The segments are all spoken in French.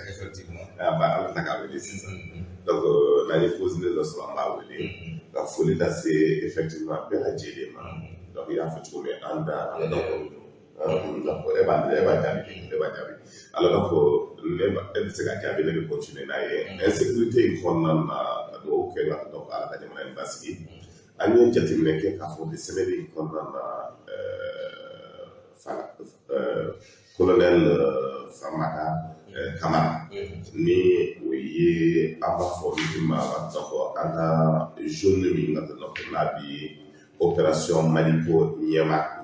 effectivement. Donc, l'année posée, nous sommes pas oubliés. La folie, c'est effectivement bien la JDM. Donc, il a fait tourner en bas. Donc, elle va alors, donc, elle s'est gardée de continuer. Insécurité, on a donc, à la Cademane Basque. Année, j'ai dit que la folie, c'est même qu'on a colonel Famaka Kamara. Ni, oui, avant formellement, donc, à la journée, donc, la vie. Opération Manipo Niama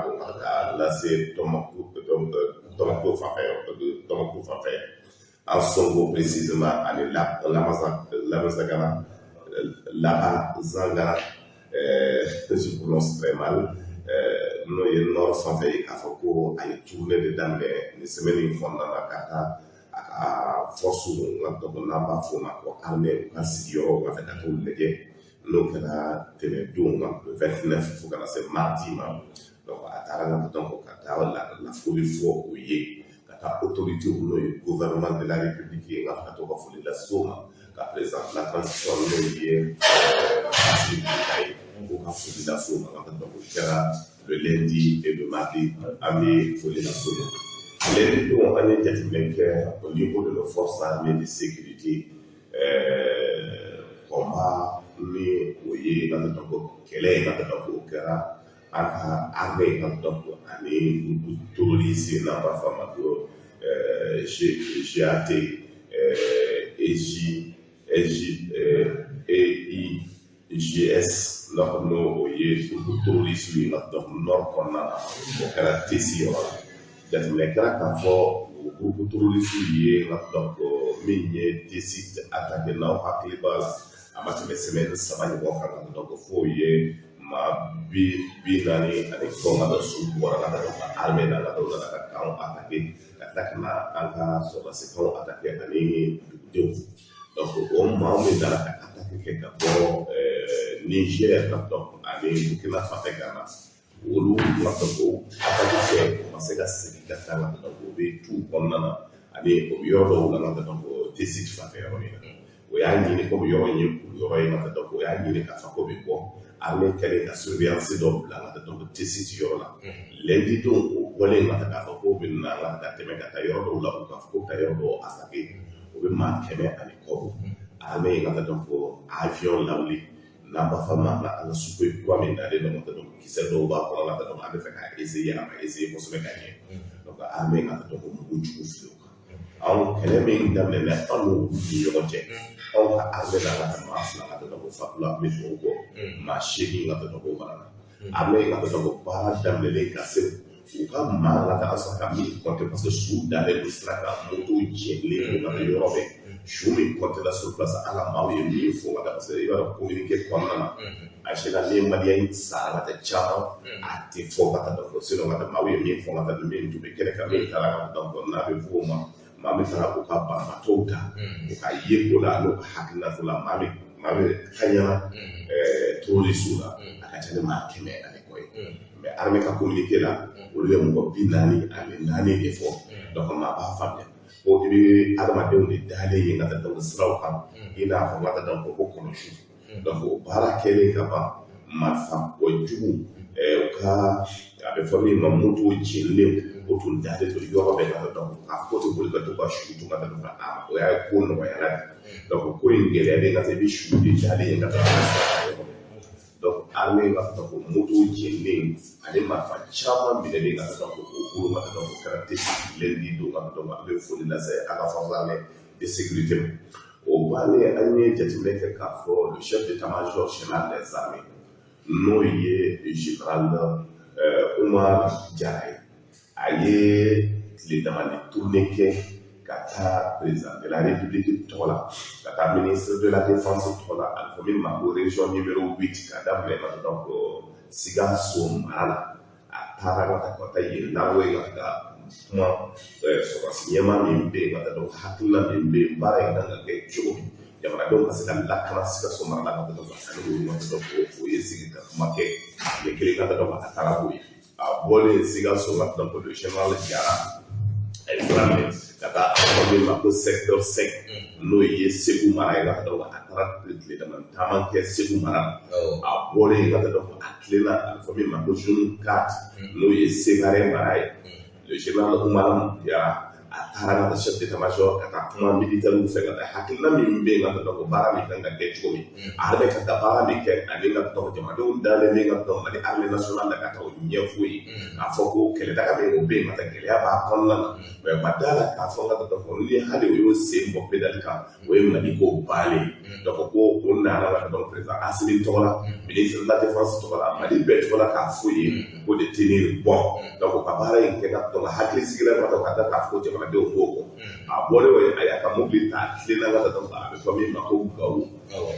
donc là c'est Tomako Fafé en Songo précisément à Lamazagana là Zangara je prononce très mal nous y nord Fafé à Foko à y tourner dedans les semaines une fois dans la cata à force donc on n'a pas fait ma armée à Sidio on a fait tout le donc, on a tenu le 29, il faut que c'est mardi. Donc, la folie faut ouiller. La autorité ou le gouvernement de la République qui est en train de faire la somme, la présente, la transition est pour la somme. Le lundi et le mardi, il faut la somme. Lundi, on a dit au niveau de nos forces armées de sécurité, combat. Mais oui, dans le temps qu'elle est dans le temps qu'elle a armé dans le temps année terrorisé dans la forme GAT EIGS donc nous voyez terrorisme dans le nord qu'on a qu'elle a testé dans les cas quand beaucoup terrorisme donc mais des sites attaqués dans les bases amati semaine saba ni bon kan donc faut y ma bi nani avec forme de sous pour la armée dans la kan attaque na anga sur la section attaquer ani donc on m'a mis dans la attaque quelque part Niger donc ani Burkina Faso Ghana olu la donc attaque parce que c'est que ça la donc tout comme na ani yoro la donc décide faire o y'a ɲini komi yɔrɔ in ye yɔrɔ in ka dɔn o y'a ɲini k'a fɔ ko bɛ bɔ armée kɛlen ka surveillance dɔ bila ka dɔn ko tesi ci yɔrɔ la lundi don o bɔlen ka k'a fɔ ko bɛ na ka tɛmɛ ka taa yɔrɔ dɔw la o k'a fɔ ko ka yɔrɔ dɔw attaquer o bɛ maa 100 ani kɔ armée ka dɔn ko avion lawuli n'an b'a fɔ ma an ka suko kura min dalen don ka dɔn kisɛ dɔw b'a kɔrɔ la ka dɔn an bɛ fɛ ka essayer a ma essayer kosɛbɛ ka ɲɛ donc armée ka dɔn ko mugu jugu fili o kan anw kɛlɛ min daminɛna an n'u ni ɲɔgɔn cɛ anw ka armée la ka maa fila ka dɔn ko fatula bɛ dugawu kɔ maa 8 ka dɔn ko mara armée ka dɔn ko baara daminɛlen ka se u ka maa la ka sɔrɔ ka min compter parce que su dalen don sira kan moto jɛlen ka yɔrɔ bɛɛ su min compter la sur place an ka maaw ye min fɔ ka parce que i b'a dɔn communiqué kɔnɔna na a sera ni maliyɛn sara ka caman a tɛ fɔ ka dɔn ko sinon ka maaw ye min fɔ ka dɔn min tun bɛ kɛnɛ kan min taara ka dɔn ko n'a bɛ fɔ o ma maa min taara k'u ka banabaatɔw ta u ka ye ko la n'u ka hakilina fɔ la maa min kaɲara terroriste la a ka ca ni maa 100 ani kɔ ye mais armée ka communiqué la olu ye mɔgɔ 40 de fɔ donc maa b'a faamuya ko i bɛ adamadenw de dalen ye ka taa dɔn siraw kan i n'a fɔ ka taa dɔn ko kɔlɔsi donc o baara kɛlen ka ban marifa jugu u ka a bɛ fɔ min ma moto jɛlen o tun dalen don yɔrɔ bɛɛ ka dɔn a ko tɛ boli ka to ka su tun ka dɔn ka d'a ma o y'a ko nɔgɔyara de donc ko in gɛlɛyalen ka se i bɛ su de dalen ye ka taa yɔrɔ donc armée ka dɔn ko moto jɛlen ani marifa caman minɛlen ka dɔn ko o bolo ka dɔn ko kɛra lundi don ka dɔn a bɛ foli lase a ka force armée de sécurité ma o bannen an ye jateminɛ kɛ k'a fɔ le chef d'état-major général des armées n'o ye général Umar Jara ye a ye tile damani tournée kɛ ka taa président de la république tɔgɔ la ka taa ministre de la défense tɔgɔ la a bɛ fɔ min ma ko région numéro 8 ka daminɛ ka donc Sikaso mara la a taara ka taa yen n'awo ye ka taa kuma sɔrɔsi ɲɛmaa min bɛ yen ka taa donc hakilina min bɛ yen baara in kan ka kɛ cogo min jamanadenw ka se ka lakana Sikaso mara la ka taa donc ani olu ma donc o ye sigi ka kuma kɛ ne kelen ka taa donc a taara b'o ye a bɔlen Sikaso la donc le général Jara programme kata ko ma ko secteur 5 no ye segu mara ga do atara le dama taman ke segu mara a bole ga do atlena ko ma ko jun 4 no ye segare mara le général Oumar ya atara ga chef d'état-major kata kuma militaire mu fe ga hakilla mi be ga do bara mi kan ga ke chumi arbe ka bara mi ke ani ga to jama do dale mi ga to mali armée nationale ga ta o nyefuyi afoko kele daga be be mata kele ba konna be badala ka fonga to ko ni hali yo se mo pedal ka we mali ko bale to ko na na do président asili to la ministre de la défense to la mali be to la ka fuyi ko de tenir bon donc ko bara en ke ga to la hakili sigila ma to ka ta ko jama do ko a bole we aya ka mobilita le na ga to ba be to mi ma ko gawo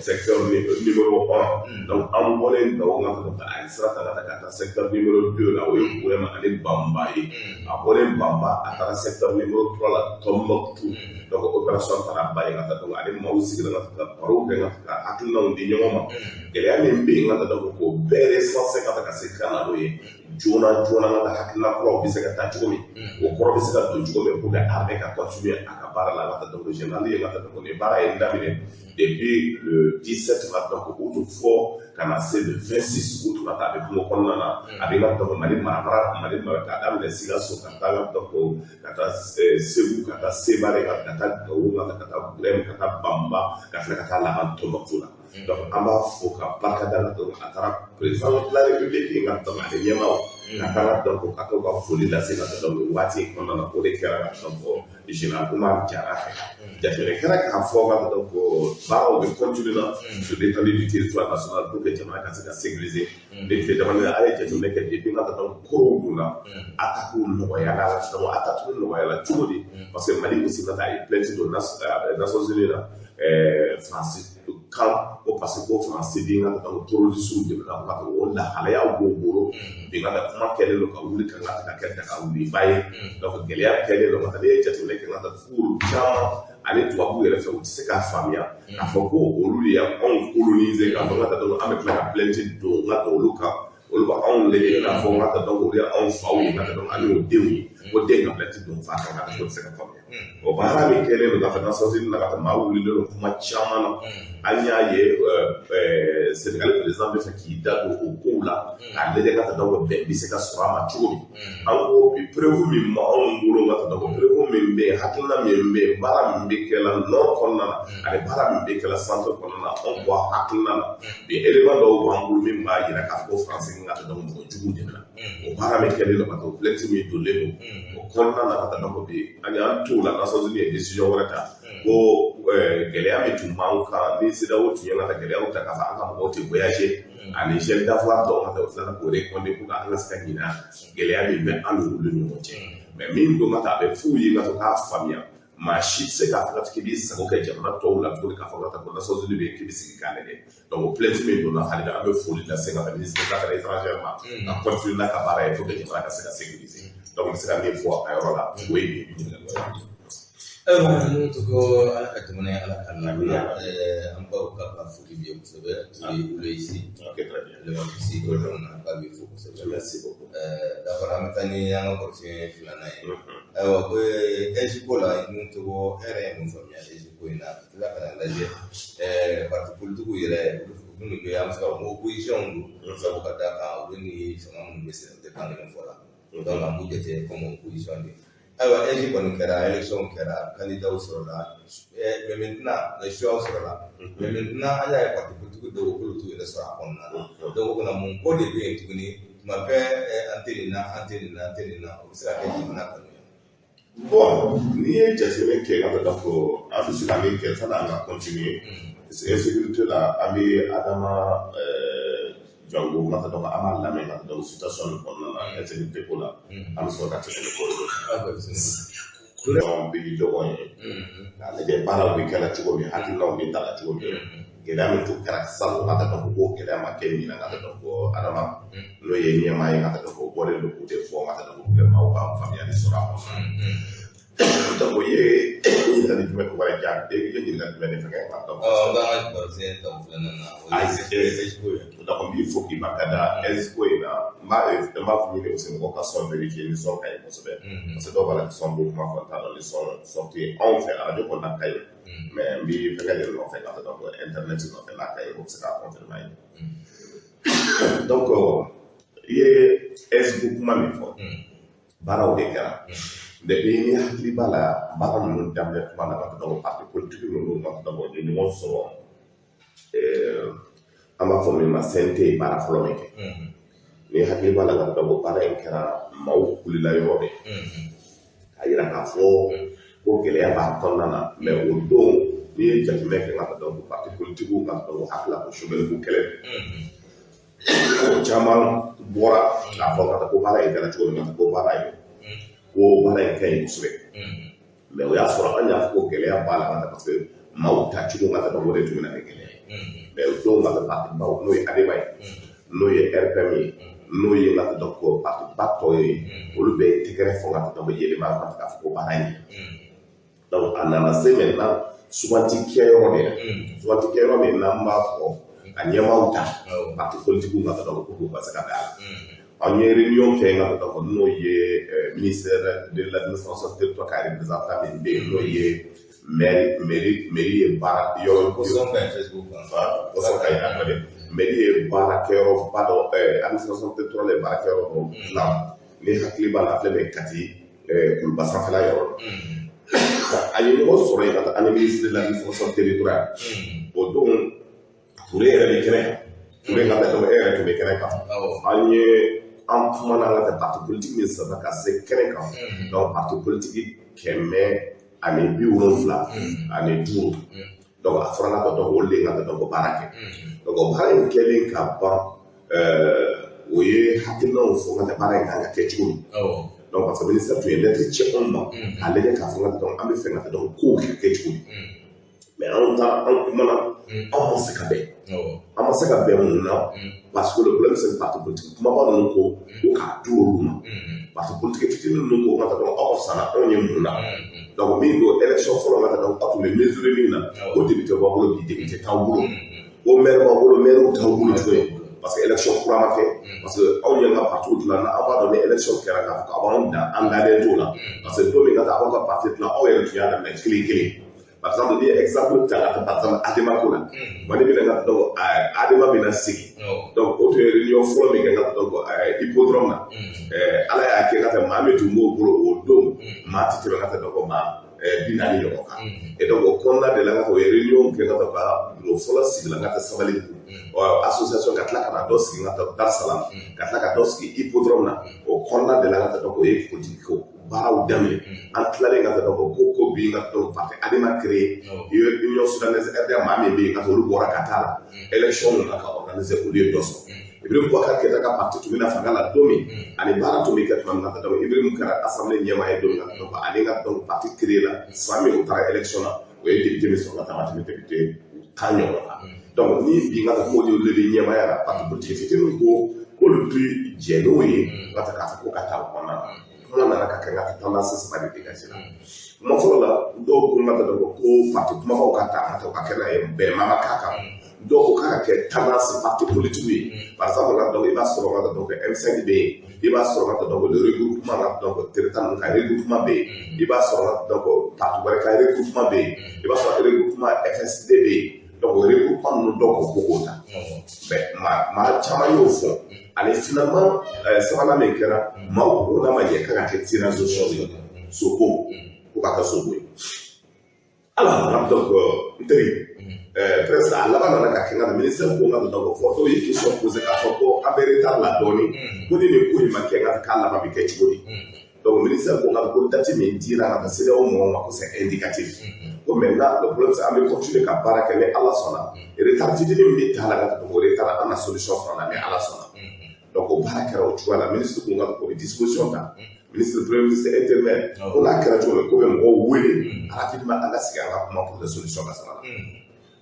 secteur numéro 1 donc am bole do nga to ta isra ta ta secteur numéro 2 la we vraiment aller bamba a bole bamba a ta secteur numéro 3 la Tombouctou donc opération para baye nga to aller ma aussi nga ta paro nga ka akina ndi nyoma ele ya membe nga ta ko bere 150 ka sekana do ye jona nga hakina ko bi se ka ta chumi o ko bi se ka to chumi ko ga arbe ka continuer à bara la nga ta do général ye nga ta ko ne bara e ndamine depuis le 17 maintenant ko to fo kana c'est le 26 août na ta be ko konna na abinga to mali mara ka dam le siga so ka ta to ko kata sebu kata sebare kata gaunga kata brem kata bamba kata la to motula donc amba fo ka parka dala to atara président de la république nga to ma nyema kata to ko kata ko foli la siga to do wati konna na ko de kera na to général Oumar Diarra jafere kera ka fo ga to ko ba o be continuer na sur l'étendue du territoire national pour que jama ka se sécuriser les que jama na ay jeto nek de bi ngata to ko buna ataku no ya la to ataku no ya la chudi parce que Mali aussi na ay plainte de Nations Unies là France quand au passé ko France bi ngata to toro di su de la ka ko la hala ya go boro bi ngata kuma kele lo ka wuli kan ngata ka ka wuli baye donc gele ya kele lo ngata de jeto nek ngata furu chama ale tubabu yɛrɛ fɛ u tɛ se k'a faamuya k'a fɔ ko olu de y'anw coloniser k'a fɔ n ka taa dɔn an bɛ tila ka plainte don n ka taa olu kan olu b'anw lajɛ k'a fɔ n ka taa dɔn olu y'anw faw ye n ka taa dɔn an y'o denw ye ko den ka plainte don fa kan ka taa o tɛ se ka faamuya o baara min kɛlen don k'a fɔ Nations Unies na k'a fɔ maa wulilen don kuma caman na an y'a ye Sénégal président bɛ fɛ k'i da don o kow la k'a lajɛ ka taa dɔn bɛn bɛ se ka sɔrɔ a ma cogo min an ko bi preuve min b'anw bolo ka taa dɔn preuve min bɛ yen hakilina min bɛ yen baara min bɛ kɛla nord kɔnɔna na ani baara min bɛ kɛla centre kɔnɔna na anw bɔ hakilina na bi élément dɔw b'an bolo min b'a yira k'a fɔ ko France ka taa dɔn mɔgɔ jugu de bɛna o baara min kɛlen don ka taa plainte min donlen don o kɔnɔna na ka taa dɔn bi an y'an to la Nations Unies ye décision wɛrɛ ta ko gɛlɛya min tun b'anw kan ni CEDEAO tun ye ka taa gɛlɛyaw ta k'a fɔ an ka mɔgɔw tɛ voyager ani chef d'affaires dɔw ka taa o tila k'o récompter pour que an ka se ka ɲina gɛlɛya min bɛ an n'olu ni ɲɔgɔn cɛ mais min don ka taa a bɛ f'u ye ka to k'a faamuya maa si tɛ se k'a fɔ k'i b'i sago kɛ jamana tɔw la tuguni k'a fɔ ka taa ko Nations Unies bɛ yen k'i bɛ sigi k'a lajɛ donc plainte min donna hali bi an bɛ foli lase ka taa ministre des affaires étrangères ma ka continuer n'a ka baara ye pour que jamana ka se ka sécuriser donc n bɛ se ka min fɔ a yɔrɔ la o ye nin n'o tɔgɔ ala ka jamana ala ka lafiya an baw ka foli bɛ kosɛbɛ olu ye si ale ma si ko dɔn na ba bɛ fo kosɛbɛ d'accord an bɛ taa ni an ka kɔrɔsiyɛn filanan ye ayiwa ko Egypte la n'o tɔgɔ e yɛrɛ ye mun faamuya Egypte in na tila ka na lajɛ parti politiques yɛrɛ minnu bɛ an bɛ se ka fɔ opposition don sabu ka d'a kan olu ni fanga minnu bɛ sen tɛ kan kelen fɔ la donc an b'u jate comme opposition de ayiwa Egypte kɔni kɛra élection kɛra candidat sɔrɔla mais maintenant les choix sɔrɔla mais maintenant an y'a ye parti politique dɔw k'olu t'u yɛrɛ sɔrɔ a kɔnɔna na donc o kɔnɔ mun ko de bɛ yen tuguni tuma bɛɛ an tɛ nin na o bɛ se ka kɛ jamana kanu ye. Bon n'i ye jateminɛ kɛ ka dɔ fɔ an bɛ se ka min kɛ sanni an ka continuer insécurité la an bɛ Adama Jango ka dɔn an b'a lamɛn ka dɔn situation min kɔnɔna na insécurité ko la an bɛ sɔrɔ ka tɛmɛ ko de don bɛ ɲɔgɔn ye k'a lajɛ baaraw bɛ kɛla cogo min hakilinaw bɛ ta la cogo min gɛlɛya min tun kɛra salon ka dɔn ko gɛlɛya ma kɛ min na ka dɔn ko Adama n'o ye ɲɛmaa ye ka dɔn ko bɔlen don k'o de fɔ ka dɔn ko maaw ka faamuyali sɔrɔ a kɔnɔ donc o ye ɲininkali ni jumɛn ko wɛrɛ ja e ye ɲininka jumɛn de fɛ kɛ ka dɔn n b'an ka barosɛ ta filanan na o ye donc n b'i fo k'i barikada esco in na n b'a fɔ ɲini aussi mɔgɔw ka sɔn vérifier ni sɔn ka ɲi kosɛbɛ parce que dɔw b'a la ni sɔn b'u kuma fɔ t'a dɔn ni sɔn tɛ anw fɛ radio kɔnɔna ka ɲi mais n b'i fɛnkɛ de nɔfɛ ka taa donc internet nɔfɛ n'a ka ɲi o bɛ se k'a confirmer ye donc i ye esco kuma min fɔ baaraw de kɛra depuis ni hakili b'a la baara ninnu daminɛ tuma na ka taa parti politique ninnu ka taa ni ɲɔgɔn sɔrɔ an b'a fɔ min ma CNT baara fɔlɔ min kɛ ni hakili b'a la ka taa baara in kɛra maaw kulila yɔrɔ de k'a yira k'a fɔ ko gɛlɛya b'a kɔnɔna na mais o don n'i ye jateminɛ kɛ ka taa parti politique ka taa hakili la ko chômeur ko kɛlɛ caman bɔra k'a fɔ ka taa ko baara in kɛra cogo min na ko baara in ko baara in ka ɲi kosɛbɛ mais o y'a sɔrɔ an y'a fɔ ko gɛlɛya b'a la parce que maaw ta cogo ka taa o de tun bɛ na kɛ gɛlɛya ye mais o don ka taa parti baw n'o ye ADEMA ye n'o ye RPM ye n'o ye ka taa ko parti ba tɔ ye olu bɛɛ ye tɛgɛrɛ fɔ ka taa yɛlɛma ka taa fɔ ko baara in donc a nana se maintenant suganti kɛyɔrɔ de la suganti kɛyɔrɔ min n'an b'a fɔ ka ɲɛmaaw ta parti politique ka taa ko ka se ka da la an ye réunion kɛ ka taa fɔ n'o ye ministère de l'administration territoriale ka représentant min bɛ yen n'o ye mairie ye baara yɔrɔ mairie ye baara kɛyɔrɔ ba dɔ administration territoriale ye baara kɛyɔrɔ dɔ dilan ni hakili b'a la filɛ bɛ Kati Kuluba sanfɛla yɔrɔ a ye ɲɔgɔn sɔrɔ yen ka taa ani ministre de l'administration territoriale o don Ture yɛrɛ bɛ kɛnɛ kan Ture ka taa e yɛrɛ tun bɛ kɛnɛ kan an ye an kumana an ka parti politique min saba ka se kɛnɛ kan donc parti politique 175 ani 5 donc a fɔra ka dɔn olu de ka dɔn ko baara kɛ donc baara in kɛlen ka ban o ye hakilinaw fɔ ka baara in kan ka kɛ cogo min donc parce que ministère tun ye lettre ci anw ma k'a lajɛ k'a fɔ ka dɔn an bɛ fɛ ka dɔn kow kɛ cogo min mais anw kumana anw ma se ka bɛn an ma se ka bɛn mun na parce que le problème c'est parti politique kumaba ninnu ko k'a di olu ma parti politique fitinin ninnu ko ka dɔn aw sanna anw ye mun na donc min don élection fɔlɔ ka dɔn aw tun bɛ mesurer min na o député b'aw bolo bi député t'aw bolo o maire b'aw bolo maire t'aw bolo cogo ye parce que élection kura ma kɛ parce que aw ye ka parti dilan na aw b'a dɔn ni élection kɛra k'a fɔ k'aw b'anw dan an dalen t'o la parce que don min ka taa aw ka parti dilan aw yɛrɛ tun y'a daminɛ kelen kelen par exemple n'i ye exemple ta ka taa par exemple ADEMA ko la wali bɛna ka dɔn ADEMA bɛna sigi donc o tun ye réunion fɔlɔ min kɛ ka dɔn hippodrome na ala y'a kɛ ka taa maa min tun b'o bolo o don maa tɛ tɛmɛ ka taa dɔn ko maa 40 ɲɔgɔn kan et donc o kɔnɔna de la ka fɔ o ye réunion kɛ ka taa ka bureau fɔlɔ sigi la ka taa Sabali association ka tila ka na dɔ sigi ka taa Dar Salam ka tila ka dɔ sigi hippodrome na o kɔnɔna de la ka taa dɔn o ye politique ko baaraw daminɛ an tilalen ka taa dɔn ko bi ka dɔn parti ADEMA créé union soudanaise RDA maa min bɛ yen ka olu bɔra ka taa la élection nana ka organiser olu ye dɔ sɔrɔ Ibrahim Boubacar Keïta ka parti tun bɛna fanga la don min ani baara tun bɛ kɛ tuma min na ka dɔn Ibrahim kɛra assemblée ɲɛmaa ye don min na ka dɔn ale ka dɔn parti créé la san min o taara élection na o ye député min sɔrɔ ka taa tɛmɛ député 10 ɲɔgɔn na donc ni bi ka taa k'o de wele ɲɛmaaya la parti politique fitinin ko k'olu tɛ jɛ n'o ye ka taa k'a fɔ ko ka taa o kɔnɔna na kuma nana ka kɛ ka tendance saba de dégagé la kuma fɔlɔ la dɔw ko ka taa ko parti kumabaw ka taa ka taa ka kɛ n'a ye bɛn ma k'a kan dɔw ko k'a kɛ tendance parti politique ye par exemple ka dɔn i b'a sɔrɔ ka dɔn ko M5 bɛ yen i b'a sɔrɔ ka dɔn ko le regroupement ka dɔn ko territoire ninnu ka regroupement bɛ yen i b'a sɔrɔ ka dɔn ko parti wɛrɛ ka regroupement bɛ yen i b'a sɔrɔ regroupement FSD bɛ yen donc regroupement ninnu dɔw ko k'o ta mais maa caman y'o fɔ ani finalement sabanan min kɛra maaw ko n'a ma ɲɛ k'a ka kɛ tirage au sort ye Soko ko ka kɛ Soko ye alors donc n teri presque a laban nana ka kɛ nka ministère ko n ka dɔn fɔ dɔw ye question posé k'a fɔ ko an bɛ retard la dɔɔni ko ni nin ko in ma kɛ n ka k'a laban bɛ kɛ cogo di donc ministère ko n ka ko date min dira ka taa CEDEAO mɔgɔw ma ko c'est indicatif ko maintenant le problème c'est an bɛ continuer ka baara kɛ ni Ala sɔnna retard fitinin min bɛ ta la ka tɛmɛ o retard an na solution sɔrɔ la ni Ala sɔnna donc o baara kɛra o cogoya la ministre ko n ka o bɛ disposition ta ministre premier ministre intérimaire ko n'a kɛra cogo min ko bɛ mɔgɔw wele rapidement an ka sigi an ka kuma pour que solution ka sɔrɔ la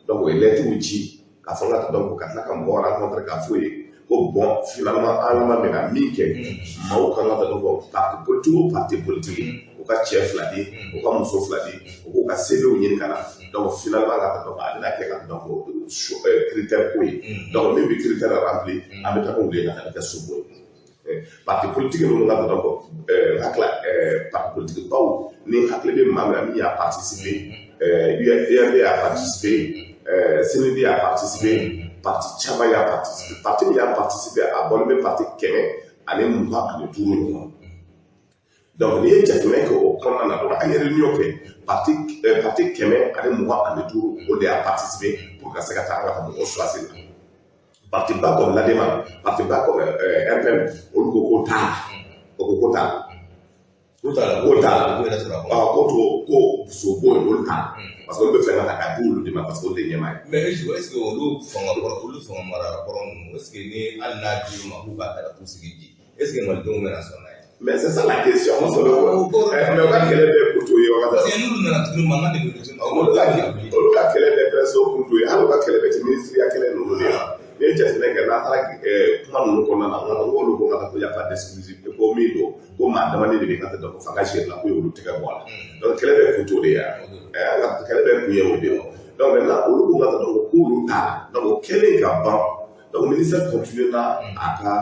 donc o ye lettre ci ka fɔ n ka donc ka tila ka mɔgɔw rencontre k'a fɔ ye ko bon finalement an laban bɛ ka min kɛ maaw kan ka dɔn ko parti politique o parti politique ka cɛ fila di u ka muso fila di u k'u ka sɛbɛnw ɲini ka na donc finalement ka donc a bɛna kɛ ka donc critère ko ye donc min bɛ critère rempli an bɛ taa wuli ka kɛ sobo ye parti politique ninnu ka donc hakili parti politique baw ni hakili bɛ maa min y'a participer URD y'a participer CND y'a participer parti caman y'a participer parti min y'a participer a bɔlen bɛ parti 125 ɲɔgɔn donc n'i ye jateminɛ kɛ o kɔnɔna na donc an ye réunion kɛ parti 125 o de y'a participer pour ka se ka taa an ka mɔgɔ choisir la parti ba comme l'ADEMA parti ba comme RPM olu ko ko t'a la ko sobo olu t'a parce que olu bɛ fɛ ka di olu de ma parce que olu de ɲɛmaa ye. mais est-ce que olu fanga mara kɔrɔ ninnu est-ce que ni hali n'a dir'u ma k'u k'a ta ka t'u sigi ji est-ce que malidenw bɛna sɔn n'a ye. mais c'est ça la question mais o ka kɛlɛ bɛ kutu ye wagati. parce que n'olu nana tuguni mankan de bɛ kutu. olu ka kɛlɛ bɛ fɛn so kutu ye hali u ka kɛlɛ bɛ ti ministre ya kɛlɛ ninnu de la. n'i ye jateminɛ kɛ n'a taara kuma ninnu kɔnɔna na n k'olu ko ka taa ko yafa d'exclusivité ko min don ko maa damani de bɛ ka taa dɔn fanga siyɛn la ko y'olu tɛgɛ bɔ a la donc kɛlɛ bɛ kutu de ye kɛlɛ bɛ kun ye o de ye donc maintenant olu ko ka taa dɔn ko k'olu t'a la donc o kɛlen ka ban donc ministère continue na a ka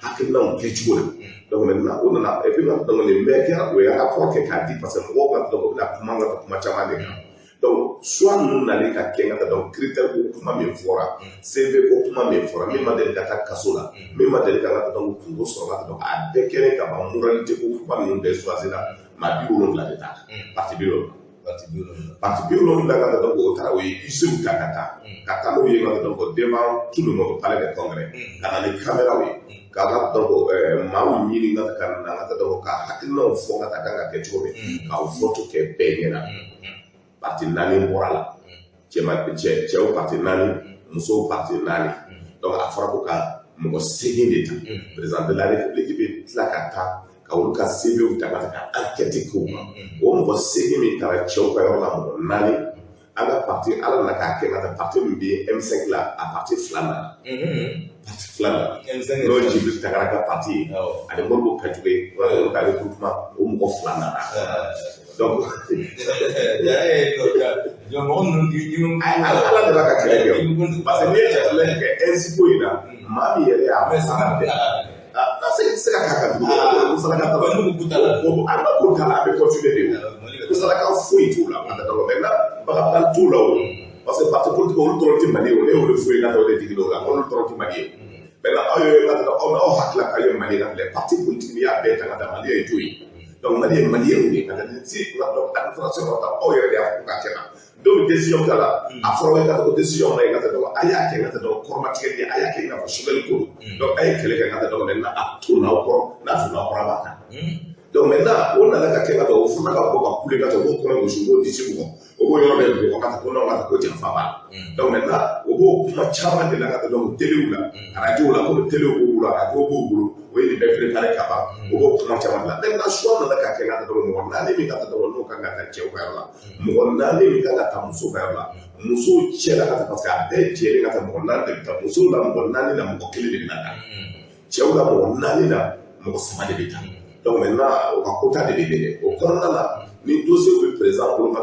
hakilinaw kɛcogo la donc maintenant o nana et puis donc nin bɛɛ kɛra o ye rapport kɛ k'a di parce que mɔgɔw ka donc o bɛna kuma ka kuma caman de kan donc soit ninnu nalen ka kɛ ka taa donc critère ko kuma min fɔra CV ko kuma min fɔra min ma deli ka taa kaso la min ma deli ka taa donc kungo sɔrɔ ka taa donc a bɛɛ kɛlen ka ban moralité ko kuma ninnu bɛɛ choisir la maa 70 de ta parti 70 parti 70 ka taa donc o taara o ye ICU ta ka taa n'o ye ka taa donc devant tout le monde palais de congrès ka na ni caméra ye ka ka donc maaw ɲini ka taa donc ka hakilinaw fɔ ka taa kan ka kɛ cogo min k'aw vote kɛ bɛɛ ɲɛna parti 4 bɔra la cɛw parti 4 musow parti 4 donc a fɔra ko ka mɔgɔ 8 de ta président de la république bɛ tila ka taa ka olu ka CVw ta ka enquête kɛ o kan o mɔgɔ 8 min taara cɛw ka yɔrɔ la mɔgɔ 4 an ka parti ala nana k'a kɛ ka taa parti min bɛ M5 la a parti 2 nana parti 2 nana n'o ye Jibril Tagara ka parti ye ani Modibo Kajugu olu ka regroupement o mɔgɔ 2 nana donc ala de b'a ka kɛlɛ kɛ parce que n'i ye jateminɛ kɛ NC ko in na maa min yɛrɛ y'a fɔ se ka k'a ka dugu ko saraka t'a la an ka ko t'a la a bɛ continuer de ko saraka foyi t'u la maintenant bagan t'u la o parce que parti politique olu dɔrɔn tɛ Mali ye o ne y'olu foyi n'a o de digi o la olu dɔrɔn tɛ Mali ye maintenant aw ye aw hakili la k'aw ye Mali la filɛ parti politique n'i y'a bɛɛ ta ka taa Mali ye jo ye donc Mali ye maliyɛnw de ye ka taa si administration dɔ ta aw yɛrɛ de y'a fɔ ka kɛ na dɔw décision ta la a fɔra ka taa ko décision ma ye ka taa dɔn a y'a kɛ ka taa dɔn kɔrɔmatigɛli a y'a kɛ i n'a fɔ sɛbɛnni ko donc a ye kɛlɛ kɛ ka taa dɔn maintenant a tonna aw kɔrɔ n'a tonna aw kɔrɔ a b'a kan donc maintenant o nana ka kɛ ka taa o fana ka bɔ ka kule ka taa o b'o kɔnɔ gosi o b'o disi bugɔ o b'o yɔrɔ bɛɛ bugɔ ka taa ko non ka taa ko janfa b'a la donc maintenant o b'o kuma caman de la ka taa dɔn telew la radio la ko telew b'u bolo radio b'u bolo o ye nin bɛɛ préparé ka ban o b'o kuma caman de la maintenant choix nana ka kɛ ka taa dɔn mɔgɔ 4 min ka taa dɔn n'o kan ka taa cɛw ka yɔrɔ la mɔgɔ 4 min kan ka taa muso ka yɔrɔ la musow cɛ la ka taa parce que a bɛɛ jɛlen ka taa mɔgɔ 4 de bɛ taa musow la mɔgɔ 4 la mɔgɔ 1 de bɛ na taa cɛw la mɔgɔ 4 la mɔgɔ 3 de bɛ taa donc maintenant o ka quota de bɛ bɛn o kɔnɔna la ni dossier bɛ président bolo ka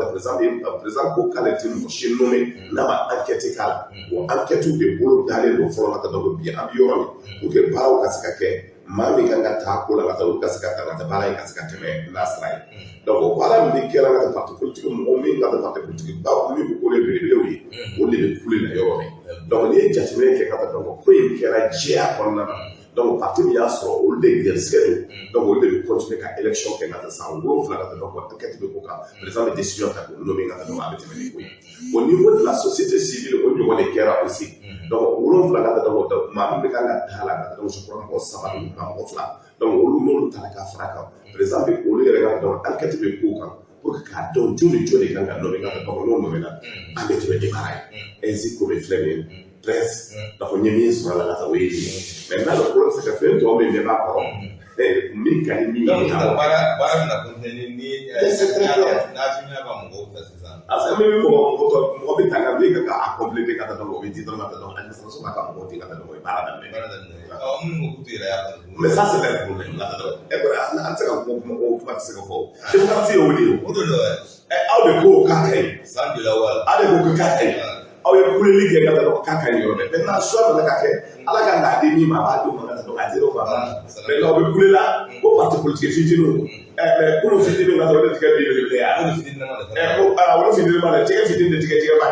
président ko k'ale tɛ mɔgɔ si nommé n'a ma enquête k'a la o enquête de bolo dalen don fɔlɔ ka taa donc bi an bɛ yɔrɔ min pour que baaraw ka se ka kɛ maa min kan ka taa ko la ka taa olu ka se ka taa ka taa baara in ka se ka tɛmɛ n'a sira ye donc o baara min bɛ kɛra ka taa parti politique mɔgɔ min ka taa parti politique ba min bɛ ko de belebelew ye o de bɛ kule la yɔrɔ min donc n'i ye jateminɛ kɛ ka taa donc ko in kɛra jɛya kɔnɔna na donc parti min y'a sɔrɔ olu de gɛrɛsɛgɛ don donc olu de bɛ continuer ka élection kɛ ka taa san 7 ka taa donc enquête bɛ k'o kan président bɛ décision ta k'o nommer ka taa donc a bɛ tɛmɛ ni ko ye au niveau de la société civile o ɲɔgɔn de kɛra aussi donc 7 ka taa donc maa min bɛ kan ka taa la ka taa donc je crois mɔgɔ 3 ninnu ka mɔgɔ 2 donc olu n'olu taara ka fara kan président bɛ olu yɛrɛ ka donc enquête bɛ k'o kan pour que k'a dɔn joli joli kan ka nommer ka taa donc n'o nommer la an bɛ tɛmɛ ni baara ye ainsi ko bɛ filɛ nin ye presse donc n ye min sɔrɔ a la ka taa o ye maintenant le problème c'est que fɛn tɔw min bɛɛ b'a kɔrɔ min ka di min ye baara bɛna continuer ni n'a finina ka mɔgɔw ta sisan parce que min mɔgɔ bɛ tanga min kan ka compléter ka taa donc o bɛ di dɔrɔn ka taa donc administration b'a ka mɔgɔw di ka taa donc o ye baara daminɛ minnu ko k'u yɛrɛ y'a Mais ça, c'est un problème. Et voilà, on sait qu'on peut se faire. Je vous garantis au niveau. Aw de ko ka kai. San de la wala. Aw de ko ka kai. Aw ye kule ligue ka da ka kai yo. Maintenant, soit de la ka kai. Ala ka na de ni ma ba do ma ka do a zero ba. Mais là, on kule là, ko parti politique fitino. Mais ko fitino na do de tika bi le ya. Ko fitino na. Ko ala wo fitino ma de tika fitino de tika ba.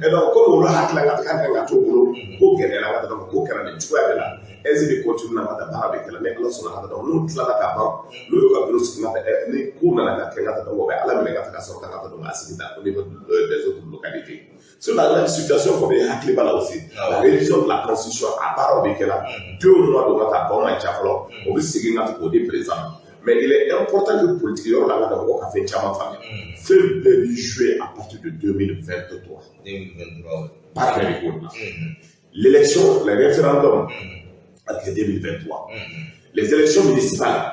Et donc, comme on a hâte la gâte quand on ko gɛlɛya la ka dɔn ko kɛra nin cogoya de la est-ce que continue na ka taa baara bɛ kɛla ni ala sɔnna ka dɔn n'u tilala ka ban n'u y'u ka biro sigi ni ko nana ka kɛ ka dɔn o bɛ ala minɛ ka sɔrɔ ka dɔn a sigi da au niveau des autres localités sur la situation qu'on est hakili b'a la aussi la révision de la constitution a baaraw bɛ kɛla 2 mois de ka taa ban man ca fɔlɔ o bɛ segin ka o de président mais il est important que politique yɔrɔ la ka mɔgɔ ka fɛn caman faamuya fɛn bɛɛ bi jouer à partir de 2023 par exemple l'élection, les référendums avec 2023, les élections municipales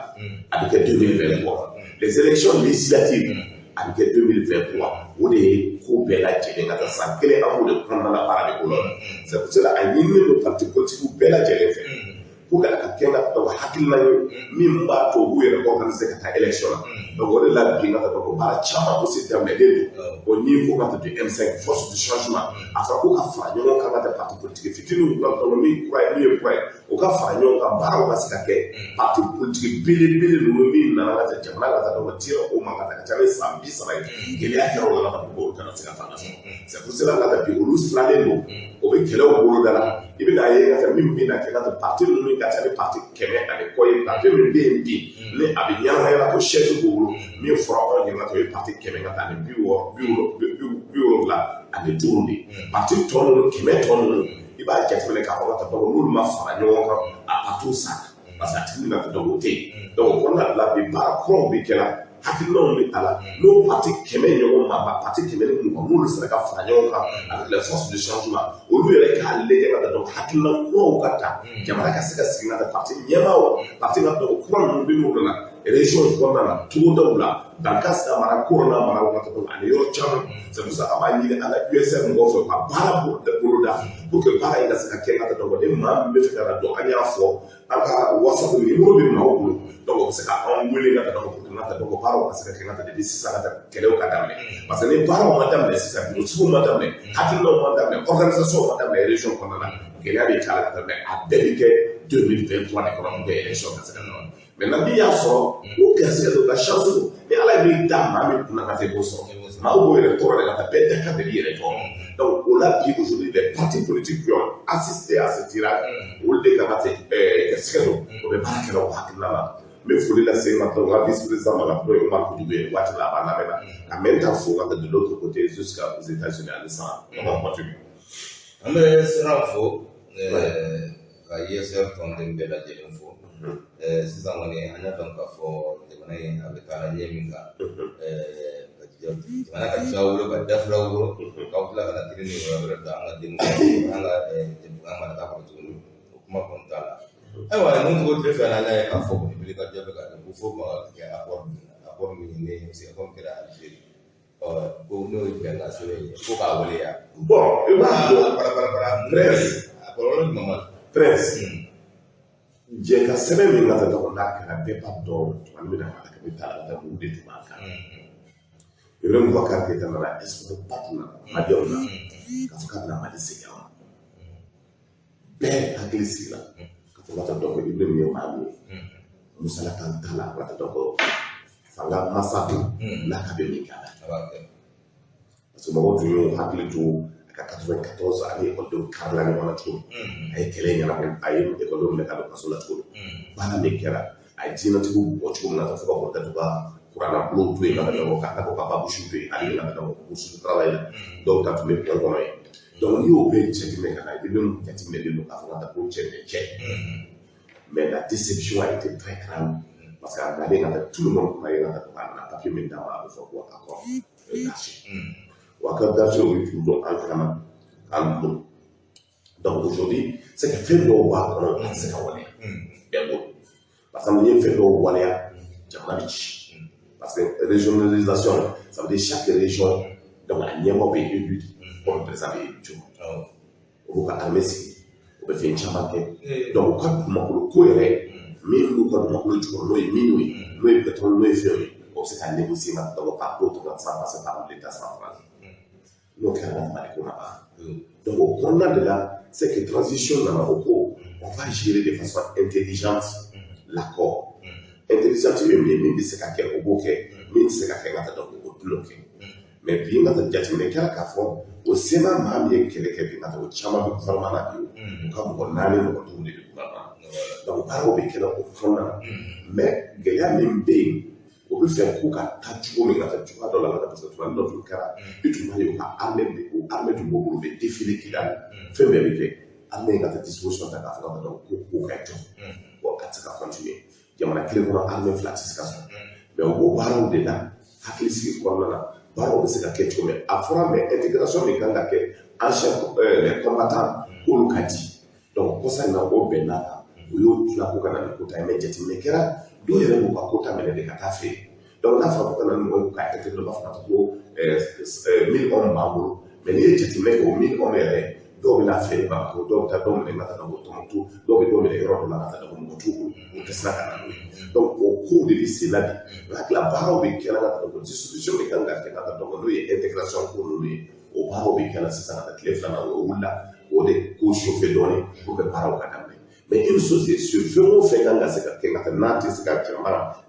avec 2023, les élections législatives avec 2023, où des groupes la gêne, quel est l'amour de prendre la part de colonne. C'est pour cela qu'il y a une partie politique où la gêne fait. Pour que quelqu'un ait min b'a to u yɛrɛ organiser ka taa élection la donc o de la bi ka taa ko baara caman aussi tɛmɛlen don au niveau ka taa de M5 force du changement a fɔra ko ka fara ɲɔgɔn kan ka taa parti politique fitininw ka dɔn min kura ye min ye kura ye o ka fara ɲɔgɔn kan baaraw ka se ka kɛ parti politique belebele ninnu min nana ka taa jamana ka taa dɔn tira o ma ka taa ka ca ni san 30 ye gɛlɛya kɛra o la ka ko o kana se ka taa c'est pour cela ka taa bi olu siralen don o bɛ kɛlɛw boloda la i bɛ n'a ye ka taa min bɛ na kɛ ka taa parti ninnu ka ca ni parti kɛmɛ ani kɔ ye parti min bɛ yen bi ni a bɛ ɲagayala ko chef b'o bolo min fɔra anw ɲɛna o ye parti kɛmɛ ka taa ni 70 ani 5 de parti tɔ ninnu kɛmɛ tɔ ninnu i b'a jateminɛ k'a fɔ ka taa dɔgɔ n'olu ma fara ɲɔgɔn kan a parti sa parce que a tigi bɛna dɔgɔ tɛ yen donc o kɔnɔna la bi baara kuraw bɛ kɛla hakilinaw bɛ a la n'o parti kɛmɛ ɲɔgɔn ma ba parti kɛmɛ ni mugan n'olu sera ka fara ɲɔgɔn kan avec les forces de changement olu yɛrɛ k'a lajɛ ka taa dɔn hakilina kuraw ka ta jamana ka se ka sigi ka taa parti ɲɛmaaw parti ka dɔn kura ninnu bɛ n'o la région kɔnɔna na togodaw la Dakar sida mara kɔrɔna mara ka taa ani yɔrɔ caman c'est pour ça an b'a ɲini an ka USR mɔgɔw fɛ ka baara boloda pour que baara in ka se ka kɛ ka taa dɔn ni maa min bɛ fɛ ka dɔn an y'a fɔ an ka WhatsApp numéro bɛ maaw bolo donc o bɛ se ka anw wele ka taa dɔn pour que ka taa dɔn baaraw ka se ka kɛ ka taa depuis sisan ka taa kɛlɛw ka daminɛ parce que ni baaraw ma daminɛ sisan bureausigiw ma daminɛ hakilinaw ma daminɛ organisation ma daminɛ région kɔnɔna na gɛlɛya bɛ k'a la ka tɛmɛ a bɛɛ bɛ kɛ 2023 de kɔnɔ pour que élection ka se ka nɔgɔya maintenant min y'a sɔrɔ o garisigɛ don la chance don ni ala ye min da maa min kunna ka taa i b'o sɔrɔ maaw b'o yɛrɛ tɔɔrɔ de ka taa bɛɛ da ka deli yɛrɛ tɔɔrɔ donc o la bi aujourd'hui les partis politiques qui ont assisté à ce tirage olu de kan ka taa garisigɛ don o bɛ baara kɛla o hakilina la n bɛ foli lase n ka tɔn n ka vice président ma n'o ye Omar Koudou ye waati la a b'a lamɛn na en même temps fo ka taa de l'autre côté jusqu'aux États-Unis halisa on va continuer. An bɛ siran fo ka ISR tɔnden bɛɛ lajɛlen fo. Sisan kɔni an y'a dɔn k'a fɔ jamana in a bɛ taa ɲɛ min kan jamana ka ca wolo ka dafila wolo k'aw tila ka na tigi ni yɔrɔ wɛrɛ ta an ka denmisɛnninw an ka marata kɔnɔ tuguni o kuma kɔni t'a la ayiwa mun ko tile fɛ n'ala ye k'a fɔ kɔni wuli ka jɔ bɛ ka ko fo ma kɛ accord min ne se ko kɛra Algérie ko n'o ye bɛnkan sɛbɛn ye ko k'a waleya bon i b'a dɔn para Prince a kɔlɔlɔ jumɛn ma Prince jɛ ka sɛbɛn min ka taa dɔgɔn n'a kɛra bɛɛ b'a dɔn tuma min na a ka bɛ taa ka taa de tun b'a kan yɔrɔ min fɔ k'a kɛ nana espoir ba tun na maliɲɛnw na k'a fɔ k'a bɛna Mali segin a ma bɛɛ hakili sigira ka fɔ ka taa dɔn ko Ibrahima ye maa min ye Musala kan t'a la ka taa dɔn ko fanga masa don n'a ka bɛ min k'a la parce que mɔgɔw tun y'o hakili to ka 94 ani ekɔlidenw karila ɲɔgɔn na cogo min a ye kɛlɛ ɲɛnabɔ a ye ekɔlidenw minɛ ka don kaso la cogo min baara min kɛra a ye diinɛtigiw bɔ cogo min na ka fɔ ka bɔ ka to ka kurannabulow to yen ka taa ka taa ka babusiw to yen hali ka taa burusu travail la dɔw ta tun bɛ pɔn kɔnɔ yen donc n'i y'o bɛɛ jateminɛ ka na i bɛ min jateminɛlen don k'a fɔ ka taa ko cɛ bɛ cɛ mais la déception a été très grande parce que a nalen ka taa tout le monde kuma ye ka taa ka na papier min d'a ma a bɛ fɔ ko accord gâché wa ka gâché o ye tun dɔn an fana an bolo donc aujourd'hui c'est que fɛn dɔw b'a kɔnɔ a tɛ se ka waleya bɛɛ bolo parce que n'i ye fɛn dɔw waleya jamana bɛ ci parce que régionalisation ça veut dire chaque région donc a ɲɛmɔgɔ bɛ élu comme président bɛ élu cogo olu ka armée sigi u bɛ fɛn caman kɛ donc u ka dugumakolo ko yɛrɛ min lu ko no lu ko no minui no pétrole no feu on s'est à négocier maintenant par d'autres dans ça passer par l'état central donc donc au fondement de là c'est que transition dans la on va gérer de façon intelligente l'accord intelligente mais c'est qu'à quel au mais c'est qu'à quel au bloqué mais puis on a déjà mis qu'à fond au sénat même il y a quelqu'un au chama de gouvernement là comme on a les mots de gouvernement donc par au béquet au fondement mais il y a même bien au fait qu'on a tâché mais on a tâché dans la parce que tu as d'autres cas et tu vois il y a armée du mobile de défilé qui a fait vérifier armée à ta disposition de la France donc au cas bon ça va continuer il y a une clé pour armée flatiscation mais au baron de là à qui c'est quoi là baron c'est la question mais à fond mais intégration mais quand laquelle en chef les combattants pour le cadi donc pour ça il n'a pas bien là où tu l'as pour canal pour ta immédiatement mais qu'elle a deux éléments pour côté mais les catastrophes donc là faut que nous on a été de la France pour 1000 hommes membres mais les étudiants au 1000 hommes donc la fait ba ko donc ta donc les mata donc tout donc les héros la mata donc tout ou tesla donc au cours de lycée là la parole de quelle la donc distribution de quand la donc nous intégration pour nous au parole de quelle c'est ça la clé là ou là au des cours chauffés donné pour que parole kadam mais une chose est sûre faut faire quand c'est que quand na c'est que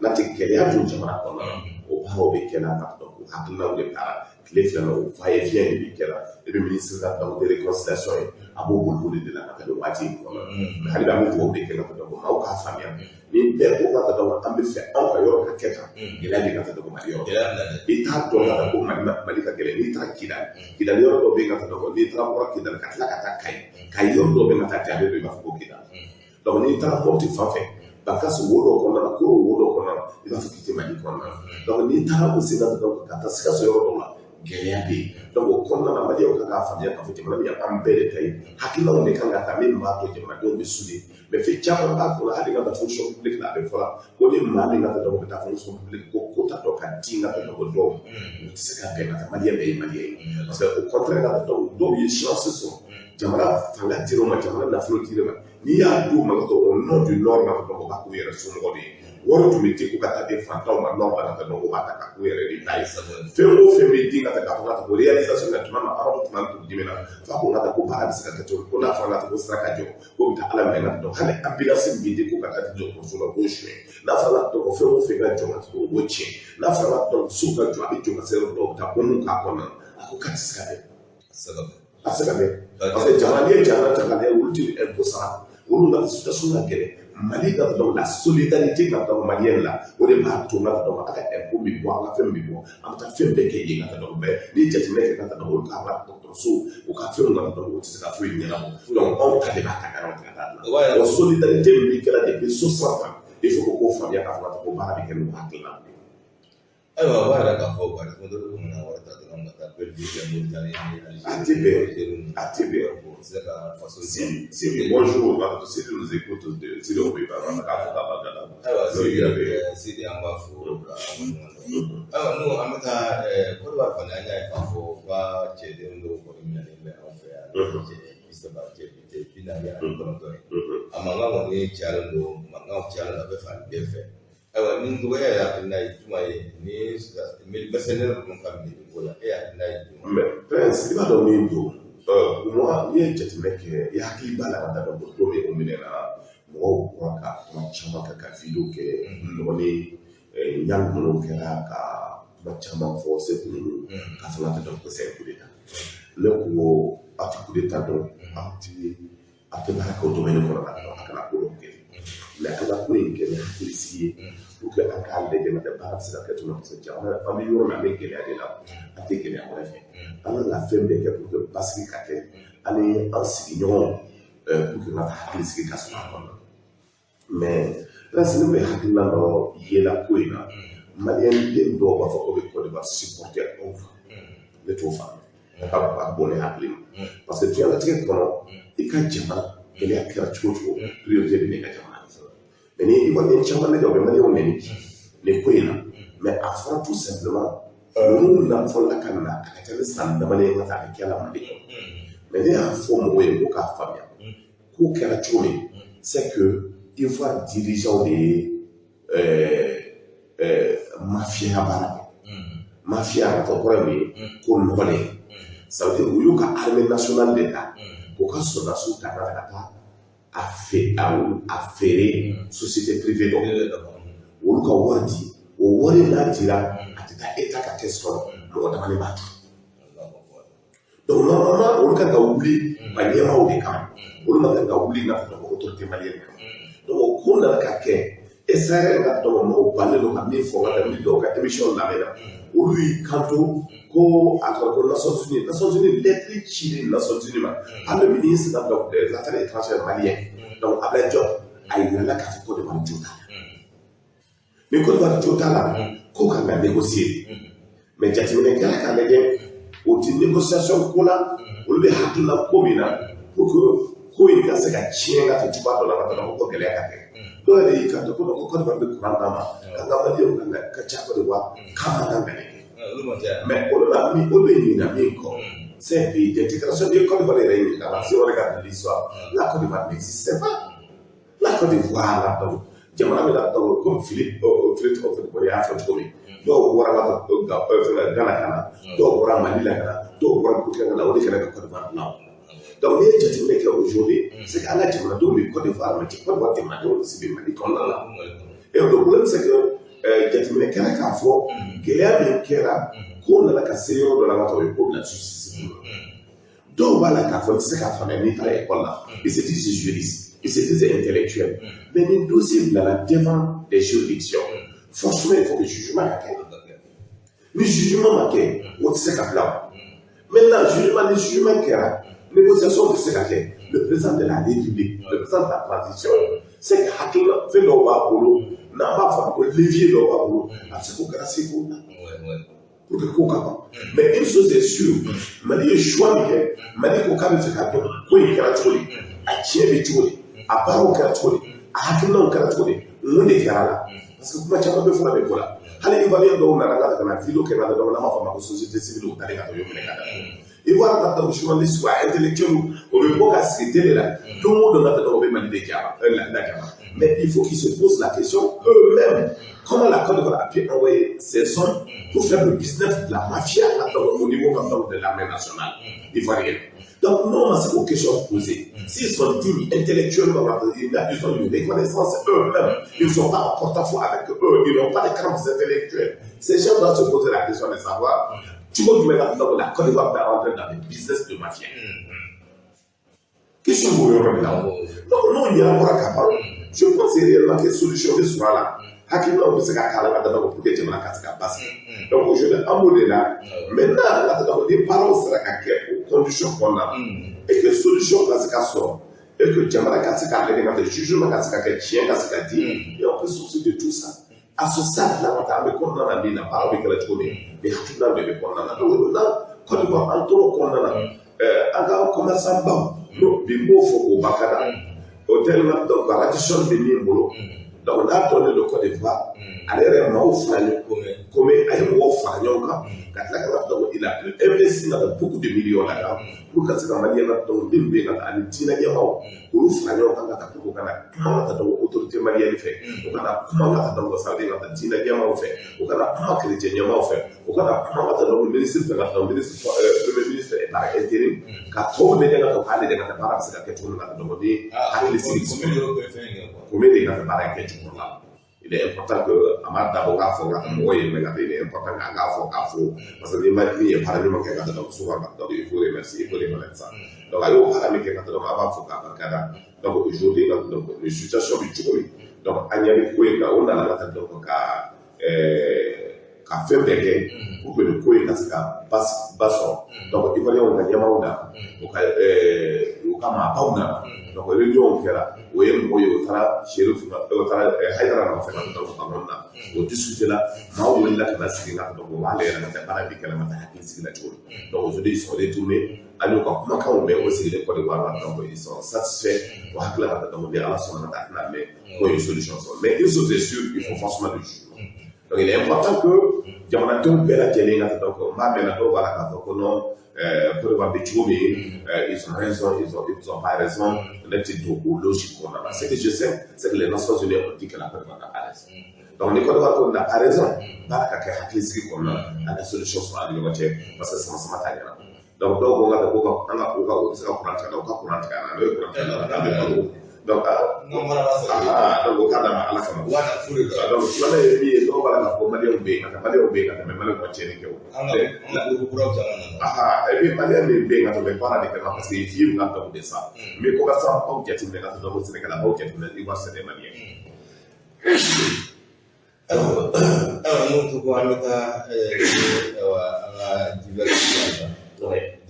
na te quelle a tout jamana ko au parole de quelle la donc hakuna de para les flammes va et vient et le ministre de réconciliation a beaucoup de la de Wati mais il a beaucoup de que donc au cas famille ni père ko ka donc ambe fait en ayo ka keta il a dit ka donc mario et ta to ka ko malika gele ni tra kida yo do be ka donc ni tra ko kida ka la ka kai yo do be ka ta de ba ko kida donc ni tra ko ti fa fait bakasi wolo ko na ko wolo ko na il va quitter mali ko na donc ni tra ko sina donc ka ta sika so yo do la gɛlɛya bɛ yen donc o kɔnɔna na maliɲɛw kan k'a faamuya k'a fɔ jamana min an bɛɛ de ta ye hakilinaw de kan ka ta min b'a to jamanadenw bɛ souder mais fɛn caman b'a kɔnɔ hali ka taa fonction publique la a bɛ fɔ la ko ni maa min ka taa dɔn ka taa fonction publique ko ta dɔn ka di ka taa dɔn dɔw o tɛ se ka bɛn ka taa maliyɛn bɛɛ ye maliyɛn ye parce que au contraire ka taa dɔw ye chance sɔrɔ jamana fanga dir'o ma jamana nafolo dir'o ma n'i y'a d'u ma ka taa au nom du nord ka taa dɔn k'a k'u yɛrɛ somɔgɔ de ye wari tun bɛ di ko ka taa di fantanw ma nord ka taa dɔn ko b'a ta ka k'u yɛrɛ de ta ye fɛn o fɛn bɛ di ka taa k'a fɔ ka taa ko réalisation na tuma ma arabu tuma tun dimi na f'a ko ka taa ko baara bɛ se ka kɛ cogo ko n'a fɔra ka taa ko sira ka jɔ ko bɛ taa ala minɛ ka dɔn hali ambulance min di ko ka taa di dɔgɔtɔrɔso la k'o suɲɛ n'a fɔra ka dɔn fɛn o fɛn ka jɔ ka taa o b'o tiɲɛ n'a fɔra ka dɔn so ka jɔ a bɛ jɔ ka se yɔrɔ dɔw bɛ taa ko mun k'a kɔnɔna a ko k'a tɛ se ka bɛn a tɛ se ka bɛn parce que jamana n'i ye jamana ta k'a lajɛ olu tɛ impôt sara olu ka situation ka gɛlɛn Mali ka dɔn la solidarité ka dɔn maliyɛn la o de b'a to n'a ka dɔn a ka impôt bɛ bɔ a ka fɛn bɛ bɔ an bɛ taa fɛn bɛɛ kɛ yen ka dɔn mais ni jateminɛ kɛ ka dɔn olu k'a ka dɔgɔtɔrɔso u ka fɛnw ka dɔn o tɛ se ka foyi ɲɛnabɔ donc anw ta de b'a ta ka dɔn ka taa la o solidarité min kɛra depuis 60 ans il faut k'o faamuya k'a fɔ ko baara bɛ kɛ n'o hakilina de ye. Ayiwa b'a yɛrɛ k'a fɔ bari ko dɔw bɛ na wari ta dɔrɔn ka taa Belgique Mauritanie a tɛ bɛn si bonjour si tu nous écoutes si on peut pas k'a fɔ k'a b'a dala ayiwa Sidi an b'a fɔ ka waleɲuman dɔn ayiwa n'o an bɛ taa Côte d'Ivoire fana an y'a ye k'a fɔ ka cɛden dɔw kɔni minɛnen bɛ anw fɛ yan cɛ 49 ye a mankan kɔni cayalen don mankanw cayalen don a bɛ fan bɛɛ fɛ. Ayiwa ni dɔgɔya yɛrɛ hakilina ye juma ye ni mercenaire ninnu ka minɛ ko la e hakilina ye juma. mais prince i b'a dɔn min don moi n'i ye jateminɛ kɛ i hakili b'a la ka taa dɔn dɔw bɛ o minɛ na mɔgɔw bɔra ka kuma caman kɛ ka video kɛ dɔgɔnin ɲani minnu kɛra ka kuma caman fɔ seko ninnu ka fana tɛ dɔn ko c'est un coup d'état ne ko a tɛ coup d'état dɔn a tɛ baara kɛ o domaine kɔnɔ la a kana ko dɔw kɛ. mais an ka ko in kɛ ni hakilisigi ye pour que an k'a lajɛ n'o tɛ baara bɛ se ka kɛ cogo min parce que jamana an bɛ yɔrɔ min an bɛ gɛlɛya de la an tɛ gɛlɛya wɛrɛ fɛ an kan ka fɛn bɛɛ kɛ pour que basigi ka kɛ ani an sigiɲɔgɔnw pour que an ka hakilisigi ka sɔrɔ a kɔnɔ mais prince ne bɛ hakilina dɔ yela ko in na maliyɛn den dɔw b'a fɔ ko bɛ Côte d'Ivoire supporter anw kan ne t'o faamu ka bɔ ne hakili ma parce que diɲɛlatigɛ kɔnɔ i ka jamana gɛlɛya kɛra cogo cogo priorité bɛ ne ka jamana. Mais ni Ivoirien caman lajɛ o bɛ maliyɛnw nɛni nin ko in na mais a fɔra tout simplement ninnu nafɔla ka na a ka ca ni san damani ye ka taa a bɛ kɛ la Mali kɔnɔ mais ne y'a fɔ mɔgɔw ye ko k'a faamuya k'o kɛra cogo min c'est que Ivoire dirigeant des mafia barabe. Mafia ko premier ko nobale. Ça veut dire que l'armée nationale d'État, pour que ce soit a fait société privée. Donc, on a dit, on a dit, donc, normalement, on a oublié, on a oublié l'autorité malienne. Donc, on a dit, et ça a on a parlé de la émission de la mer. Lui, quand on a les Nations Unies, lettre Chili, les Nations Unies, le ministre des Affaires étrangères malien, donc Abel Diop, a eu la café pour devant Jota. Mais quand on va Jota là, qu'on a négocié. Mais Jatimine Kala a une négociation qu'on a, on lui a dit la commune pour que Koï a se gâché à la Tuba dans la matin pour qu'elle ait gâté. Donc, il y a des gens qui ont fait des grands mamans, quand on a dit qu'on a cachapé de voir, comment on a gagné. Mais on a mis au pays d'Amérique, c'est un pays d'intégration de Côte d'Ivoire. Si on regarde l'histoire, la Côte d'Ivoire n'existait pas. La Côte d'Ivoire, là-dedans, Diamant là-dedans, comme Philippe Oufoué a fait comme donc on a Ghana, donc on a Mali, donc on a Burkina, on a Côte d'Ivoire. Donc les gens qui sont aujourd'hui, c'est qu'à la Diamant, donc le Côte d'Ivoire, mais Côte d'Ivoire, c'est bien Mali qu'on a là. Et le problème c'est que Jatimine Kala a fait qu'il y a bien Kera qu'on a la cassée de la bataille pour la justice. Donc voilà qu'à faire c'est qu'à faire un école là. Et c'est des juristes, et c'est des intellectuels. Mais les dossiers là devant les juridictions, forcément il faut que le jugement marque. Le jugement marque, on sait qu'à faire. Maintenant le jugement Kera, négociation de ce qu'a fait le président de la République, le président de la transition, c'est que Hakim fait le boulot. N'a pas fait le levier de l'eau à ce qu'on grâce pour que Coca. Mais une chose est sûre, Mali est choix, Mali Coca ne fait qu'à toi, oui, Karatoli, à Tchèvitoli, à Paro Karatoli, à Hakinan Karatoli, on est là. Parce que vous m'avez jamais fait la là. Allez, il va bien dans la ville qui est dans la société civile, dans la et voilà, dans le chemin de l'histoire intellectuelle, on veut pas casser là. Tout le monde a dans le Mali des Gama. Mais il faut qu'ils se posent la question eux-mêmes. Comment la Côte d'Ivoire a pu envoyer ces hommes pour faire le business de la mafia au niveau de l'armée nationale ivoirienne. Donc, non, c'est une question posée. S'ils sont dignes intellectuellement, ils ont une reconnaissance eux-mêmes. Ils ne sont pas en porte-à-faux avec eux. Ils n'ont pas de crampes intellectuelles. Ces gens doivent se poser la question de savoir. Tu vois, maintenant, la Côte d'Ivoire va rentrer dans le business de mafia. Question pour eux maintenant. Non, il y a encore à parole. Je pense réellement que les solutions soient là. Hakima, on peut se faire pour que Djemana Katsika passe. Donc, aujourd'hui, en mode là, maintenant, les parents seraient à quelles conditions qu'on a. Et que les solutions Katsika sortent. Et que Djemana Katsika, les jugements Katsika, que Tchien Katsika dit, et on peut sortir de tout ça. À ce stade-là, on a mis qu'on a mis la parole avec la journée. Les Hakima, les qu'on a. Donc, quand on va entendre qu'on a un commerçant bas, Bimbo Foko Bakada, hôtel, donc, la radiation de Nimbolo. Donc, on a donné le Côte d'Ivoire, à l'erreur, comme un mot fagnon, il a investi dans beaucoup de millions là-dedans, pour que cette manière de limber dans l'Argentine, pour fagnon, quand on a pour qu'on a l'autorité malienne fait, on a comment dans le Saudi, dans l'Argentine, fait, on a comment chrétien fait, on a comment dans le ministre de la ministre, le ministre est par intérim, car trop de gens ont parlé de la parole, c'est la question de la demandée à les sélections. Combien de gens ont parlé de la il est important que Amad Daboga Foga, il est important qu'Aga Foga, parce que les Mali est parallèlement qu'Aga Daboga souvent, donc il faut remercier, il faut les mettre ça. Donc, il y a un parallèle qui est Daboga Foga, donc aujourd'hui, la situation du Tchouli, donc Agnès Koué, on a la tête donc à faire des gains pour que le Koué passe, donc il va y avoir un Yamaouda, donc Kama Pauna, donc réunion qui est là, où il y a un moyen chez le Haïdara, en fait, on discute là, Mao est là, qui va se faire, donc on va aller à la paradis qu'elle a mis à la donc aujourd'hui, ils sont retournés, à nous, comment on met aussi les Côte d'Ivoire, donc ils sont satisfaits, on va là, donc on est à la son mais pour une solution. Mais une chose est sûre, il faut forcément le jugement. Donc il est important que jamanadenw bɛɛ lajɛlen ka dɔn ko n b'a mɛn dɔw b'a la k'a fɔ ko non Côte d'Ivoire bɛ cogo min ils ont raison ils ont pas raison ne tɛ don o logique kɔnɔna la ce que je sais c'est que les Nations Unies ont dit que la Côte d'Ivoire a raison donc ni Côte d'Ivoire ko n'a pas raison baara ka kɛ hakilisigi kɔnɔna la a ka solution sɔrɔ a ni ɲɔgɔn cɛ parce que sama t'a ɲɛna donc dɔw ko ka ko an ka o bɛ se ka kuran tigɛ u ka kuran tigɛ n'o ye kuran tigɛ an bɛ balo donc donc o k'a d'a ma ala kama donc filanan ye min ye dɔw b'a la k'a fɔ maliyɛnw bɛ yen ka tɛmɛ maliyɛnw ka tiɲɛni kɛ o et puis maliyɛn min bɛ yen ka tɛmɛ baara de kɛ parce que fii ka dɔn de sa mais ko ka sa aw jateminɛ ka tɛmɛ ko sɛnɛkɛla aw jateminɛ i b'a sɛnɛ maliyɛn n'o to ko an bɛ taa an ka diversion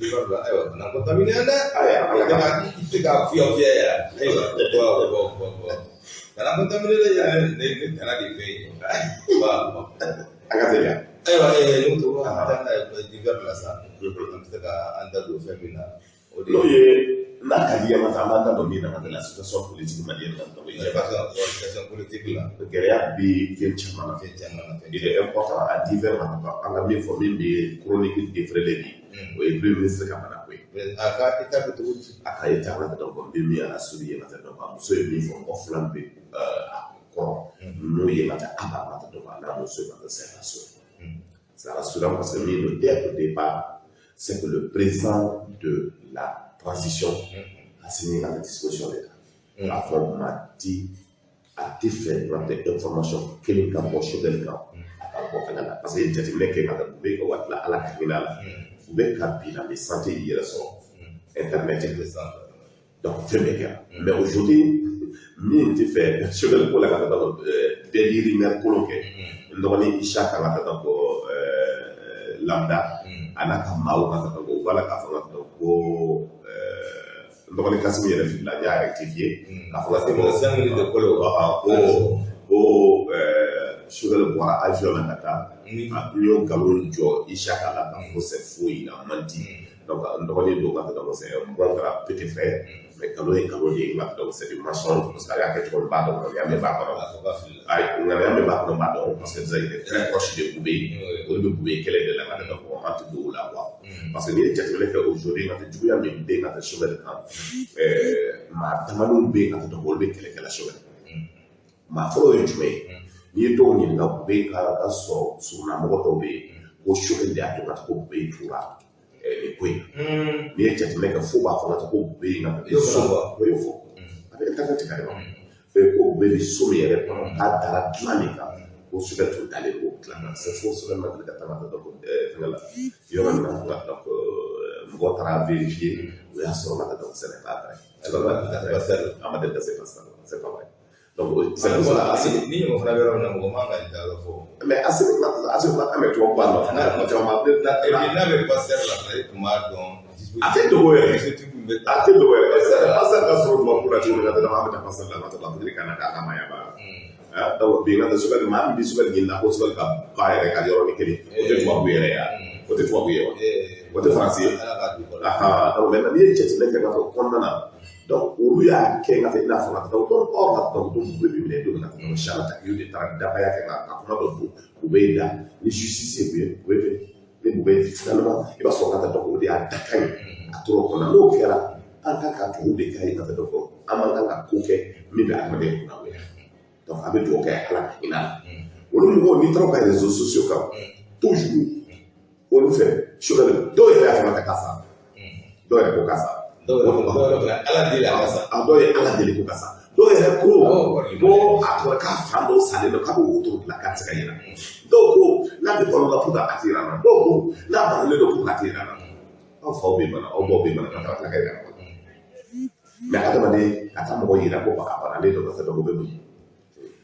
ayiwa kana contaminer dɛ kana se ka fiyɛ yɛrɛ ayiwa kana contaminer dɛ ne kana de fɛ yen a ka teliya ayiwa n'o to ko an bɛ taa divers la sa an bɛ se ka an da don fɛn min na o de n'o ye n'a ka di yɛlɛma an b'an da don min na ka tɛmɛ situation politique malienne kan situation politique la gɛlɛya bɛ fɛn caman na il est important à divers an ka min fɔ min bɛ chronique défrayée bi o ye premier ministre ka bana ko ye a ka état bɛ cogo di a ka état la donc n bɛ min a subi ye ka tɛmɛ donc a muso ye min fɔ mɔgɔ fila bɛ a kɔrɔ n'o ye ka tɛmɛ a b'a ka tɛmɛ donc a n'a muso ye ka tɛmɛ c'est rassurant parce que min do dès le départ c'est que le président de la transition a signé la disposition de l'État. La forme m'a dit à défaire des informations qu'elle a approché de l'État. Parce que j'ai dit que vous pouvez à la criminelle, vous pouvez capter la santé hier sur Internet. Donc, c'est bien. Mais aujourd'hui, nous avons fait sur le pôle de délire mercoloqué. Nous avons chaque lambda, anaka maou, voilà, donc les cas yɛrɛ fili la n y'a rectifié k'a fɔ c'est bon 5 minutes de kolo ko Sogɛl bɔra avion la ka taa n y'o nkalon jɔ Isaka la k'a fɔ c'est faux a man di donc n dɔgɔnin don ka donc c'est mon grand petit frère mais nkalon ye nkalon de ye nka donc c'est du mensonge parce que a y'a kɛ cogo min b'a dɔn ŋaniya min b'a kɔnɔ ŋaniya min b'a kɔnɔ b'a dɔn parce que il est très proche de Boubé o de bɛ Boubé kɛlɛ de la nka ne ka fɔ an tɛ don o la quoi parce que n'i ye jateminɛ kɛ aujourd'hui nka tɛ juguya min bɛ yen nka tɛ Sogɛl kan maa damadɔw bɛ yen nka tɛ dɔn olu bɛ kɛlɛkɛla Sogɛl maa fɔlɔ ye jumɛn ye n'i ye dɔw ɲininka Boubé ka sɔrɔ surunamɔgɔ dɔw bɛ yen ko Sogɛl de y'a to ka ko Boubé tura nin ko in n'i ye jateminɛ kɛ fo b'a fɔ ka ko Boubé in na so o y'o fɔ a bɛ internet kan yɔrɔ ko Boubé bɛ so min yɛrɛ kɔnɔ k'a dara dilan min kan ko Sogɛl tun dalen o dilan na c'est faux Sogɛl ma deli ka taa ka dɔn fɛngɛ la yɔrɔ min na donc mɔgɔ taara vérifier o y'a sɔrɔ la ka dɔn c'est pas vrai a ma deli ka se ka sa c'est pas vrai donc c'est pour ça ni mɔgɔ fana bɛ yɔrɔ min na mɔgɔ man ka nin yɔrɔ fɔ mais Assimi an bɛ tubabu b'a la n'a caman n'a bɛ passer la ale tun b'a dɔn a tɛ dogo yɛrɛ a tɛ dogo yɛrɛ passer ka sɔrɔ tubabu la cogo min na dɔrɔn an bɛ taa passer la ka taa ka na k'a ka maya baara donc bi nka Sogɛl maa min bɛ Sogɛl ɲini na ko Sogɛl ka ba yɛrɛ ka yɔrɔ ni kelen o tɛ tubabu yɛrɛ ye o tɛ tubabu ye wa o tɛ faransi ye donc maintenant n'i ye jateminɛ kɛ k'a fɔ kɔnɔna na donc olu y'a kɛ ka tɛ i n'a fɔ ka taa donc hors la donc Boubé bɛ minɛ don min na donc Charles Takiyo de taara dabaya kɛ ka kuma dɔ don Boubé da ni justice ye Boubé ni Boubé finalement i b'a sɔrɔ ka taa donc o de y'a daka ye a tora o kɔnɔ n'o kɛra an kan ka tugu de k'a ye ka taa donc an man kan ka ko kɛ min bɛ adamaden kunna donc a bɛ dugawu kɛ Ala ka hinɛ la olu mɔgɔw n'i taara u ka réseaux sociaux kan toujours olu fɛ Sogɛl dɔw yɛrɛ y'a fana kɛ k'a sa dɔw yɛrɛ ko k'a sa Ala deli a ka sa dɔw ye Ala deli ko k'a sa dɔw yɛrɛ ko a tora k'a fan dɔw salen don k'a bɛ wotoro bila k'a tɛ se ka yɛlɛ dɔw ko n'a bɛ balo la fo k'a tɛ yɛlɛ dɔw ko n'a banalen don fo k'a tɛ yɛlɛ aw faw bɛ bana aw baw bɛ bana ka taa ka yɛlɛ mais adamaden a ka mɔgɔ yira ko a banalen don ka taa dɔw bɛ boli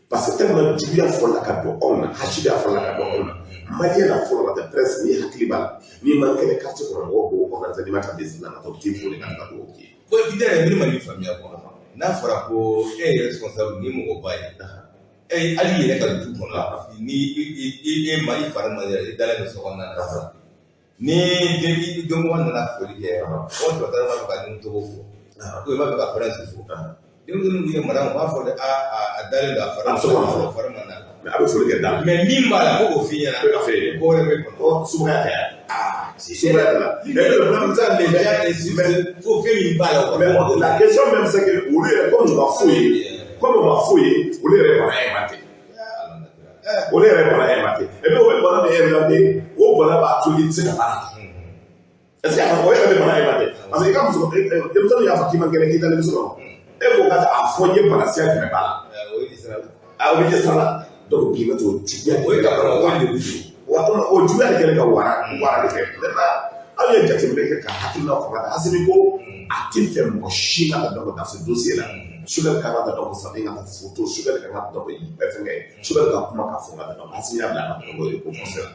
parce que tellement juguya fɔlɔ ka don anw na hasidiya fɔlɔ ka don anw na maliyɛn na fɔlɔ ka tɛ presse n'i hakili b'a la n'i ma kɛnɛ quartier kɔnɔ mɔgɔw b'o organiser n'i ma taa des na ka taa o t'i fo de ka taa o k'i ye. bon i tɛ yɛrɛ min ma ni faamuya quoi n'a fɔra ko e ye responsable ni mɔgɔ ba ye hali i yɛrɛ ka du kɔnɔ ni e ma i fari ma yɛrɛ i dalen don so kɔnɔna na sisan ni dɔnbagaw nana foli kɛ o dɔgɔtɔrɔ b'a fɛ ka nin togo fɔ ko i b'a fɛ ka presse fɔ denmisɛnninw ye mara u b'a fɔ de a dalen don a fari ma na a bɛ foli kɛ da mais min b'a la ko f'i ɲɛna ka fɛ ko wɛrɛ bɛ kɔnɔ sumaya tɛ sumaya tɛ la fo fɛn min b'a la mais la question même c'est que olu yɛrɛ comme u ma f'u ye olu yɛrɛ bana inventé olu yɛrɛ bana inventé et puis o bɛ bana min inventé o bana b'a to i tɛ se ka baara est ce que o yɛrɛ bɛ bana inventé parce que i ka muso denmisɛnnin y'a fɔ k'i ma kɛnɛ k'i ta denmisɛnnin kɔnɔ e ko ka a fɔ n ye bana siya jumɛn b'a la o bɛ kɛ sira la donc k'i bɛ to juguya de kɛ o juguya de kɛlen ka wara de kɛ maintenant aw ye jateminɛ kɛ ka hakilina fɔ ka taa Asimi ko a tɛ fɛ mɔgɔ si ka dɔn dans ce dossier là Sugar ka kan ka dɔn sa ka photo Sugar ka kan ka dɔn fɛngɛ Sugar ka kuma ka fɔ ka dɔn Asimi y'a bila ka dɔn ko conseil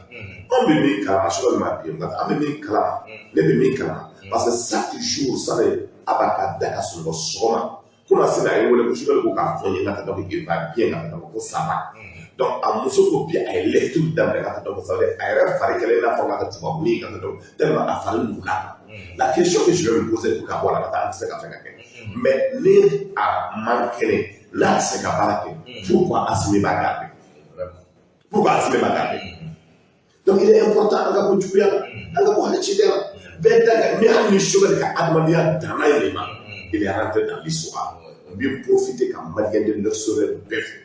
anw bɛ min kalama Sugar ma bi an bɛ min kalama ne bɛ min kalama parce que chaque jour sani a b'a ka da ka sunɔgɔ sɔgɔma komi Asimi a ye wele ko Sugar ko k'a fɔ n ye n ka dɔn k'i ba bien ka dɔn ko ça va donc a muso ko bi a ye lecture daminɛ ka dɔn ko ça va a yɛrɛ fari kɛlen n'a fɔ ka tubabu ni ka dɔn tellement a fari nugula la question que je vais me poser pour ka bɔ a la ka taa an tɛ se ka fɛn ka kɛ mais ni a man kɛnɛ n'a tɛ se ka baara kɛ pourquoi Asimi b'a garder pourquoi Asimi b'a garder donc il est important an ka bɔ juguya la an ka bɔ halicidɛ la bɛɛ da ka mais hali ni Sugar ka adamadenya danna yɛlɛma il est rentré dans l'histoire on vient profiter ka malien de l'extérieur bɛɛ fɛ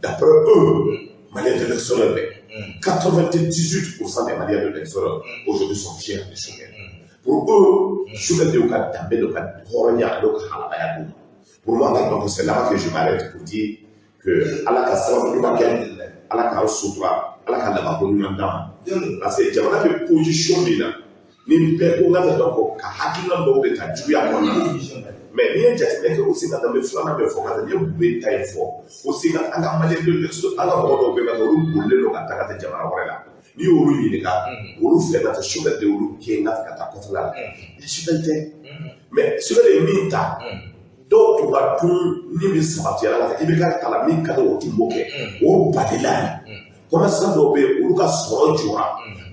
d'après eux Maliens de l'extérieur 98% des Maliens de l'extérieur aujourd'hui sont fiers de Sugar. Pour eux, Sugar de Dambe de Horonia, pour moi, donc c'est là que je m'arrête pour dire que Allah ka sababu ɲuman kɛ, Allah ka sutura, Allah ka labanko ɲuman d'an ma. Parce que jamana bɛ position min na, ni bɛɛ ko n ka dɔn ko ka hakilina dɔw bɛ ka juguya kɔnɔna na. Mais n'i ye jateminɛ kɛ aussi ka danbe filanan bɛ fɔ ka taa, n'i ye Bube ta in fɔ, aussi ka an ka Malien de l'extérieur, an ka mɔgɔ dɔw bɛ na olu bolilen don ka taa ka taa jamana wɛrɛ la. N'i y'olu ɲininka, olu filɛ ka taa Sugar de olu kɛ ka taa kɔfɛla la. Sugar tɛ, mais Sugar de ye min ta, dɔw tun ka dun ni bɛ sabati ala la, i bɛ ka kalan min ka di o tɛ m'o kɛ, o badila ye. Commerçant dɔw bɛ yen olu ka sɔrɔ jɔra,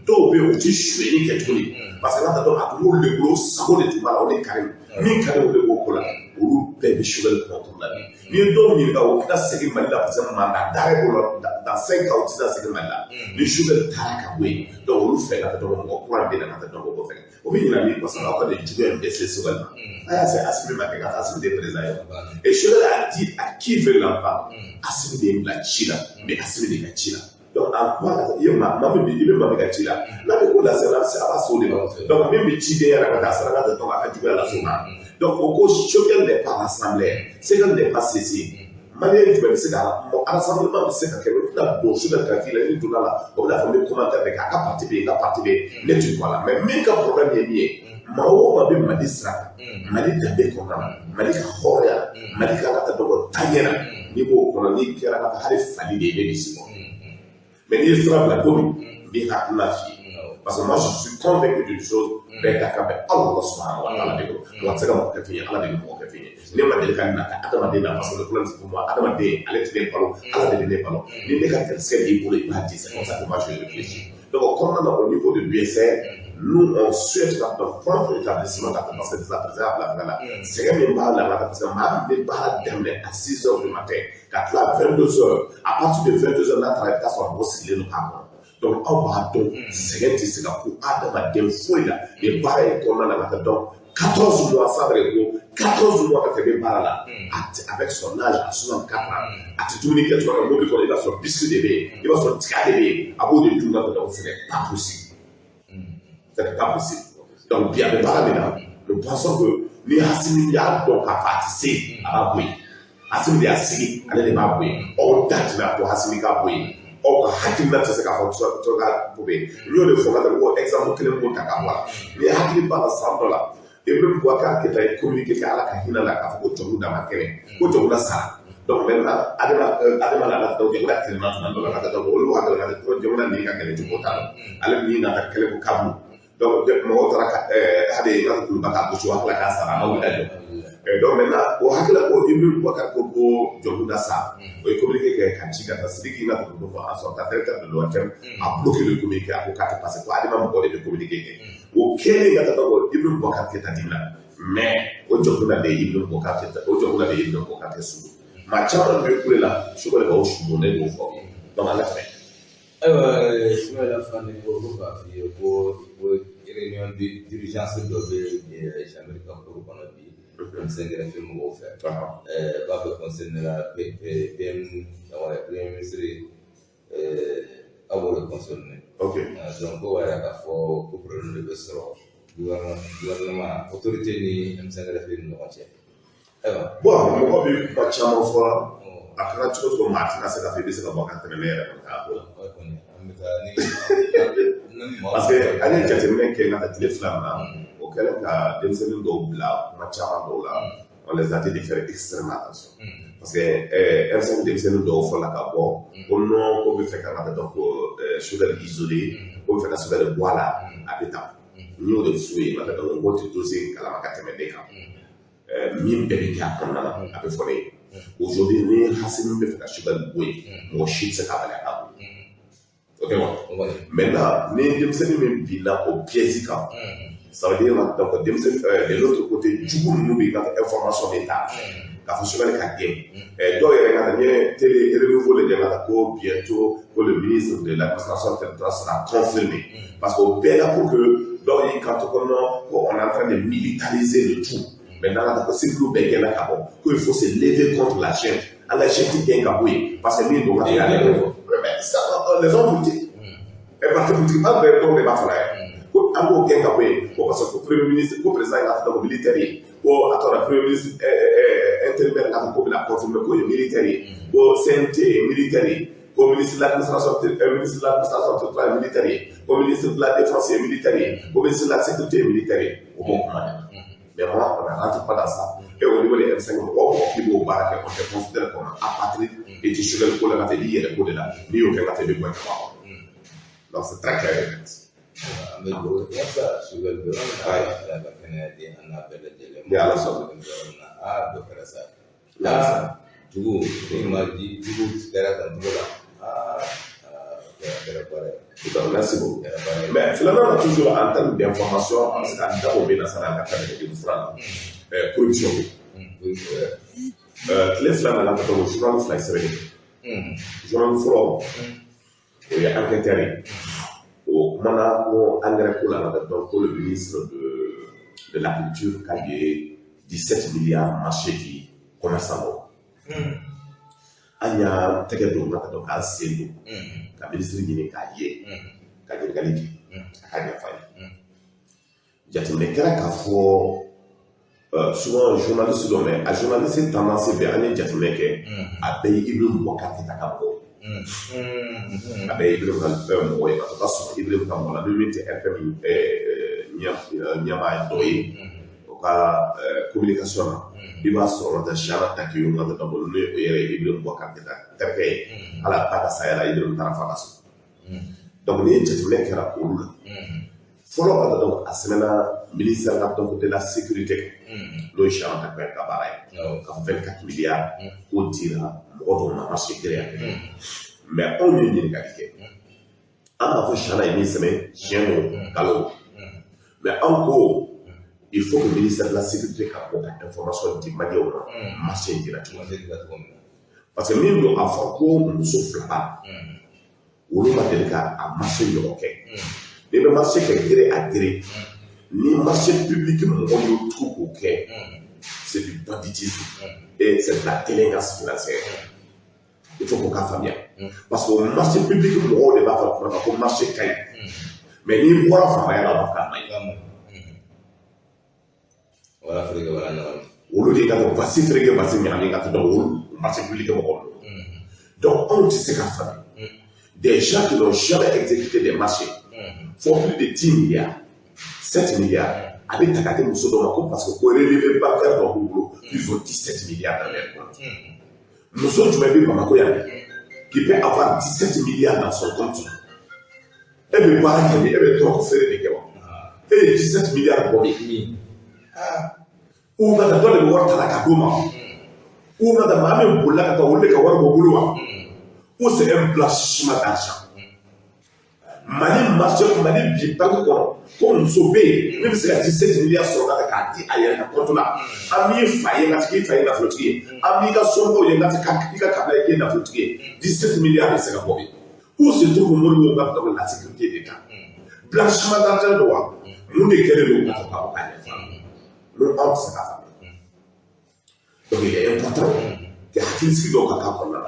dɔw bɛ yen u tɛ suyɛni kɛ tuguni parce que n'a ta dɔn a tun b'olu de bolo sago de tun b'a la o de ka ɲi. Min ka di o de b'o ko la olu bɛɛ bɛ Sugar contre la n'i ye dɔw ɲininka o tɛna segin Mali la parce que mandat d'arrêt b'o la dans 5 ans o tɛna segin Mali la ni Sugar taara ka bɔ yen donc olu fɛ ka taa dɔn mɔgɔ kura bɛ na ka taa dɔn ko fɛ o bɛ ɲininka min parce que aw ka nin juguya in bɛ se Sugar ma a y'a fɛ Asimi ma kɛ ka taa Asimi de président ye et Sugar a dit à qui veut l'enfant Asimi de ye bila ci la mais Asimi de ka ci la donc en kuma ka taa i ye maa min bɛ i bɛ maa min ka ci la n'a bɛ ko lase a b'a so de ma donc min bɛ ci den yɛrɛ ka taa saraka tɛ dɔn a ka juguya lase o ma. Donc, au cours Sugar n'est pas rassemblé, Sugar n'est pas cessé. Malien jumɛn bɛ se ka rassemblement bɛ se ka kɛ olu tɛna don Sugar ka fil la ni donna la o bɛ na fɔ n bɛ commentaire bɛ kɛ a ka parti bɛ yen n ka parti bɛ yen ne tɛ bɔ a la mais min ka problème ye min ye maa o maa bɛ Mali sira kan Mali danbe kɔnɔna na Mali ka hɔrɔnya Mali kan ka taa dɔgɔ taɲɛ na n'i b'o kɔnɔ n'i kɛra ka taa hali fali de ye ne bɛ si kɔnɔ mais n'i ye sira bila don min n bɛ hakilina f'i ye parce que moi je suis convaincu d'une chose bɛɛ ka kan bɛ Allah subhanahu wa ta'ala de don wa tɛ se ka mɔgɔ kɛ fɛn ye Ala de bɛ mɔgɔ kɛ fɛn ye ne ma deli ka nata adamaden na parce que le problème c'est pour moi adamaden ale tɛ ne balo Ala de bɛ ne balo ni ne ka garisɛgɛ b'i bolo i b'a di c'est comme ça que moi je réfléchis donc au kɔnɔna na au niveau de l'USR nous on souhaite ka notre propre établissement ka parce que déjà président bila fɛngɛ la sɛgɛn min b'a la parce que maa min bɛ baara daminɛ à 6 heures du matin ka tila 22 heures à partir de 22 heures n'a taara i bɛ taa sɔrɔ mɔgɔ sigilen don k'a kɔnɔ donc aw b'a dɔn sɛgɛn tɛ se ka ko adamaden foyi la ni baara in kɔnɔna na ka taa dɔn 14 mois ça veut dire 14 mois ka tɛmɛ baara la avec son âge à 64 ans a tɛ dumuni kɛ cogoya min mobili kɔnɔ i b'a sɔrɔ biscuit de bɛ yen i b'a sɔrɔ tiga de bɛ yen a b'o de dun ka taa c'est pas possible c'est pas possible donc bi a bɛ baara min na je pense que ni Asimi y'a dɔn k'a fɔ a tɛ se a b'a bɔ yen Asimi de y'a sigi ale de b'a bɔ yen aw da tɛmɛ ko Asimi ka bɔ yen aw ka hakilina tɛ se k'a fɔ cogoya ko bɛ yen n y'o de fɔ ka tɛmɛ ko exemple kelen ko ta k'a bɔ a la ni hakili b'a la san dɔ la Ibrahim Boubacar Keïta ye communiqué kɛ Ala ka hinɛ la k'a fɔ ko Jɔnmu dama kɛnɛ ko Jɔnmu sara donc maintenant Adama nana dɔw Jɔnmu kɛlɛ ma tuma dɔ la ka taa dɔw olu hakili la ko Jɔnmu ni ka kɛlɛ cogo t'a la ale ni ka kɛlɛ ko kabu donc mɔgɔw taara hade n ka kuluba k'a gosi o hakili k'a sara a ma wuli a jɔ donc maintenant o hakili ko Ibrahim Boubacar ko Jɔnmu sa o ye communiqué kɛ ka ci ka taa Sidiki na ko fɔ en son temps directeur de l'OATM a bloqué le communiqué a ko k'a tɛ passer ko Adama mɔgɔ de bɛ communiqué kɛ o kɛlen ka taa dɔw Ibrahim Boubacar Keïta di la mais o Jɔnmu de ye Ibrahim Boubacar Keïta o Jɔnmu de ye Ibrahim Boubacar Keïta su maa caman bɛ kule la Sugar de b'aw su ne b'o fɔ Donc, à la fin. Je vais la fin de pour réunion d'urgence de l'Amérique pour qu'on a dit. Conseil de la film au fait. Pas de conseil de la PM, Premier ministre, avoir le conseil. Ok. Donc, on va faire pour prendre le best gouvernement, autorité ni conseil de la film au fait. Bon, on va vu pas chaman fois. Après, tu vois, Martin, c'est la fête, c'est la banque intérieure. Parce que, à l'époque, il y a des flammes auxquelles des semaines d'oblat, on les a dit de faire extrêmement attention. Parce que, elles sont des semaines d'offre la cabo, on peut faire un donc sugar isolé, on fait la sugar de bois là, à l'état. Nous, de fruits, on va tout doser à la macateme des camps. Mille bébés à prendre à peu près. Aujourd'hui, les racines me fait la sugar de bois, mon shit, c'est à la ok bon. Maintenant, les démocrates même vivent au pied ça veut dire donc de l'autre côté, du coup, nous avons information d'État. Quand on le cas donc il y a un télé renouveau les bientôt pour le ministre de l'administration territoriale sera confirmé. Parce qu'au pays là pour que donc quand on est en train de militariser le tout. Maintenant, c'est plus bien qu'il faut se lever contre la chaîne. À la chaîne qui est engagée, parce que nous, les hommes politiques. Et parce que politique, pas vraiment de bataille. Pour un peu quelqu'un parce que le premier ministre, le président est dans le militaire. Pour attendre le premier ministre intermédiaire dans la confirmation pour le militaire. Pour CNT militaire. Pour le ministre de l'administration territoriale militaire. Pour le ministre de la défense militaire. Pour le ministre de la sécurité militaire. Mais moi, on ne rentre pas dans ça. Et au niveau des M5, on qui vont barrer, on te considère comme apatride et tu sais que la télé est le coup de là. Ni aucun la télé point. Donc c'est très clair. Mais bon, il y a ça, sur le bureau, on a appelé il y a la sorte. Ah, donc ça. Là, du coup, il m'a dit, du coup, c'était là quand tu là. Merci beaucoup. Mais finalement, on a toujours en termes d'information, on s'est d'abord bien dans la production. Les flammes, là, le journal Fly Sérénité. Journal Flow, il y a enquêteur. Au moment où André Koula, donc le ministre de la Culture, qui a eu 17 milliards marché qui commerce en eau. Anya tegedo donc à Sendo, la ministre de Kaye, Kaye Galiki, Kaye Faye. J'attendais qu'elle a souvent journaliste mais à journaliste tendance vers aller j'attendais à payer Ibrahim Wakati Takabo. À payer Ibrahim Moye, parce que Ibrahim Kambo, la même FM Nyama Doye, au cas communication. Il va se rendre à la tête de l'homme et il va voir à la pâte à ça et il va faire donc, les gens qui ont pour nous. Follow donc à ce ministère de la sécurité. Le champ de faire cabaret. 24 milliards pour dire on a marché derrière. Mais on est une qualité. On a fait chana et ministère, chien au galop. Mais encore, il faut que le ministère de la Sécurité ait l'information de manière marché directement. Parce que même nous avons nous souffle pas. Ou nous avons des cas à marché de roquet. Mais le marché qui est gré à gré, les marchés publics on le trouve au quai. C'est du banditisme et c'est de la délinquance financière. Il faut qu'on fasse bien. Parce que le marché public on ne va pas faire comme marché caille. Mais ni voir faire là va faire. Voilà, il faut que voilà. Olu de ka voici très que voici mais avec tout dans marché public donc on sait qu'à faire des gens qui n'ont jamais exécuté des marchés font plus de 10 milliards 7 milliards avec Takate Moussodomako parce que pour relever pas faire dans le boulot il faut 17 milliards dans les comptes nous sommes du même Bamako qui peut avoir 17 milliards dans son compte et me paraît qu'il est trop serré des gars et 17 milliards pour lui ou on a donné le word à la Kagoma, ou on a demandé pour la Kagoma, ou c'est un blanchiment d'argent. Mali marché Mali bi banque comme Sobé même si 17 milliards sur la carte ailleurs compte là ami faillé la tiki faillé la flottille ami ka songo ye ngati ka kabla ke la flottille 17 milliards c'est la bobi où se trouve le monde dans la sécurité d'État blanchiment d'argent droit nous ne queremos pas le banque c'est la famille donc il est important que hakil si do ka ko na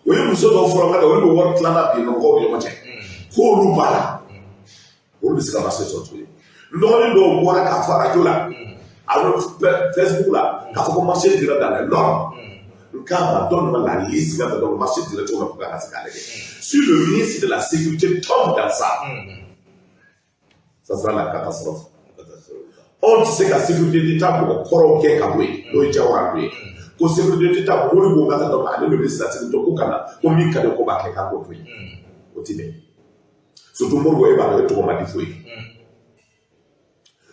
oui muso do foro ngada we wo klana bi no ko yo mache ko lu bala ko bi sika basse so tuye ndoni do wala ka fa radio la alors Facebook là ka ko marché direct dans le nord quand on donne la liste dans le marché direct on va pas se caler si le ministre de la sécurité tombe dans ça ça sera la catastrophe. On sait que la sécurité d'État pour corrompre Kaboué, le Djaouaboué. Ko sécurité d'État pour le gars dans le ministre de la sécurité au Canada, au milieu de combat avec Kaboué. Au Tibet. Surtout pour le gars dans le combat du fouet.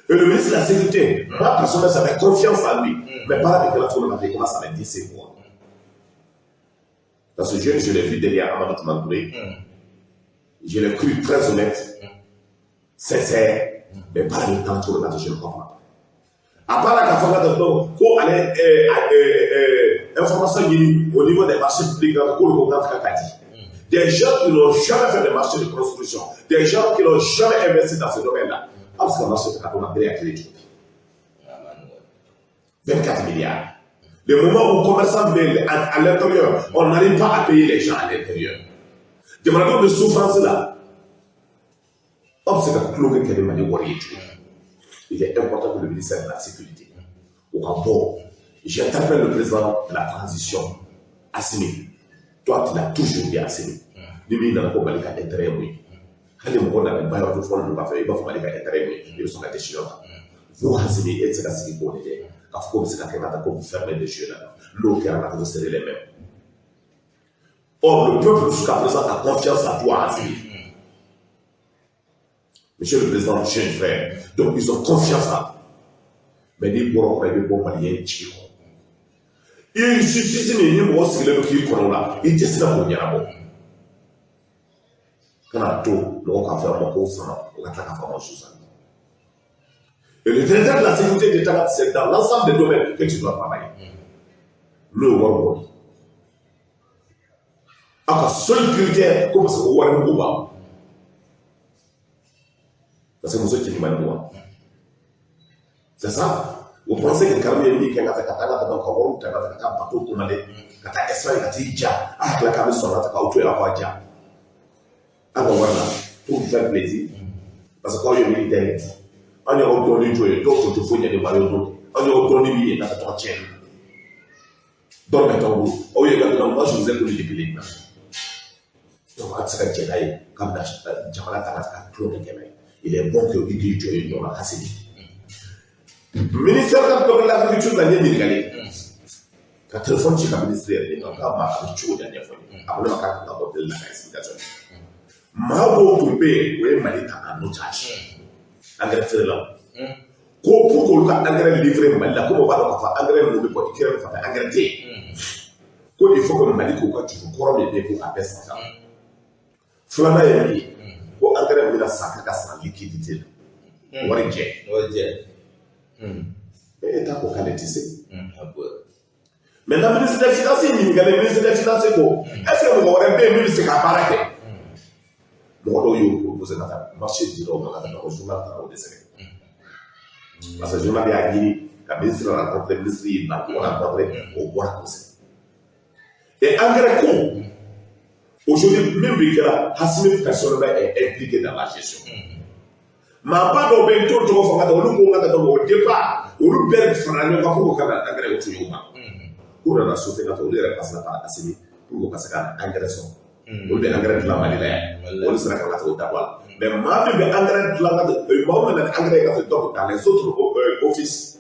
Et le ministre de la sécurité, moi personnellement, j'avais confiance en lui, mais pas avec la tournée, il commence à me dire c'est quoi. Parce que je l'ai vu derrière Amadou Mandouré. Je l'ai cru très honnête, sincère. Mais pas le temps pour le je ne comprends pas. À part la café de temps, pour aller information au niveau des marchés publics dans le programme Kakati. Des gens qui n'ont jamais fait de marché de construction, des gens qui n'ont jamais investi dans ce domaine-là. Parce que le marché de Kakati a créé à crédit. 24 milliards. Le moment où le commerçant à l'intérieur, on n'arrive pas à payer les gens à l'intérieur. Demandons de souffrance là. Il est important que le ministère de la Sécurité, au rapport, j'interpelle le président de la transition, Assimi. Toi, tu l'as toujours dit Assimi. Lui, il n'a pas mal d'intérêt, oui. Quand les gens n'avaient pas eu de fonds, il va falloir d'intérêt, oui. Ils sont à des chiens. Vous, Assimi, et c'est la sécurité. Quand vous fermez des chiens, l'eau qui a vous serrer les mains. Or, le peuple jusqu'à présent a confiance à toi, Assimi. Monsieur le Président, jeune frère, donc ils ont confiance en vous. Mais les bons Maliens, il suffit de nous voir ce qu'il y a là. Il dit ça pour y aller. Quand on a tout, on va faire un peu de sang, on va faire un chose. Et le directeur de la sécurité d'État, c'est dans l'ensemble des domaines que tu dois travailler. Le Warwari. Alors, seul critère, comme c'est le Warwari. Parce que nous sommes qui nous. C'est ça. Vous pensez que quand même, il y a un katana dans le corps, il y a un katana partout, il y a un katana extra, il y a un katana. Ah, la caméra sur la table, il y a un katana. Alors voilà, pour vous faire plaisir. Parce que quand il y a un militaire, on y a un peu de jouer, d'autres te font des maillots d'autres. On y a un peu de milliers dans la chaîne. Donc maintenant, au lieu de moi, je vous ai donné des piliers. Donc, c'est un Jedi, comme la Jamala Taraka, Claude Kemé. Il est bon que vous dites dans la Hassini. Ministère de l'Agriculture n'a rien dit. Quand le téléphone est ministériel, il n'y a pas de chose dernière fois. Après, on a apporté la explication. Mabo Toupé, oui, Malika a un otage. Engrais là. Pour que l'engrais livré, Malika, comment on va faire engrais mouillé pour qu'il y ait un engrais. Quand il faut que Malika, tu veux courir les dépôts à baisse. Flana est mis. Pour engrais mouillé, ça casse la liquidité. Et état pour qualifier. Maintenant, le ministre des Finances, il y a le ministre des Finances. Est-ce que vous aurez bien mis ce qu'il a parlé? Bon, vous êtes dans le marché du journal dans le décès. Parce que le journal a dit que le ministre a rencontré, le ministre a rencontré au bois conseil. Et engrais con, aujourd'hui, même Bikela, Hassimi personnellement est impliqué dans la gestion. Mais pas dans le temps au départ, on nous perd finalement pour qu'on ait un engrais au tuyau. Pour la sauter quand on est passé par Hassimi, pour qu'on passe un engrais son. On est engrais de la Malilée, on sera quand on est au Taboual. Mais même engrais de la dans les autres offices.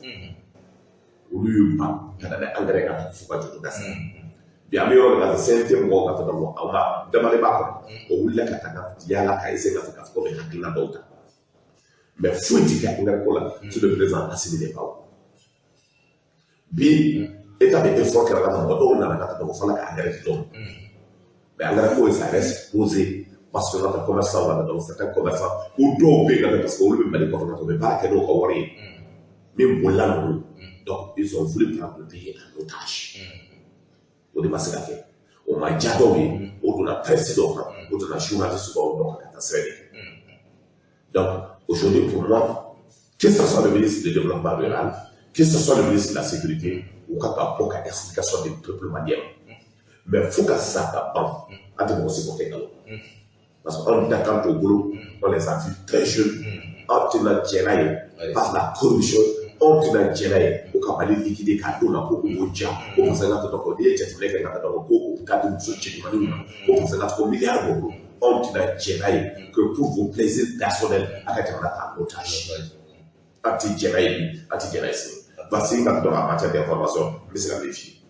On lui pas, quand on a engrais à tout bien mieux, on a 5e mois quand on a demandé pas. On l'a catastrophe, il y a la caisse qui a fait comme un d'autre. Mais faut dire qu'il y a un sur le présent assimilé pas. Bi état de effort que la on a la on a engrais mais engrais ça reste posé parce que notre commerçant là dans certains commerçants ou d'autres pays parce que eux même les commerçants ne pas que nous avoir même pour là donc ils ont voulu prendre le pays en otage au début c'est là on m'a dit on a président on a journaliste donc aujourd'hui pour moi que ce soit le ministre du développement rural que ce soit le ministre de la sécurité ou capable pour explication de triple manière mais il faut que ça t'apprend à te montrer pour quelqu'un. Parce qu'on est quand au boulot, on les a vus très jeunes, on tient par la corruption, on tient au cabali liquidé cadeau na pour Oudja, au Conseil de Tokodi, j'ai trouvé que dans le cadeau de ce type de au Conseil de milliards d'euros, on tient que pour vos plaisirs personnels, à un otage. Anti-Djenaï. Voici une dans la matière d'information, mais c'est la défi.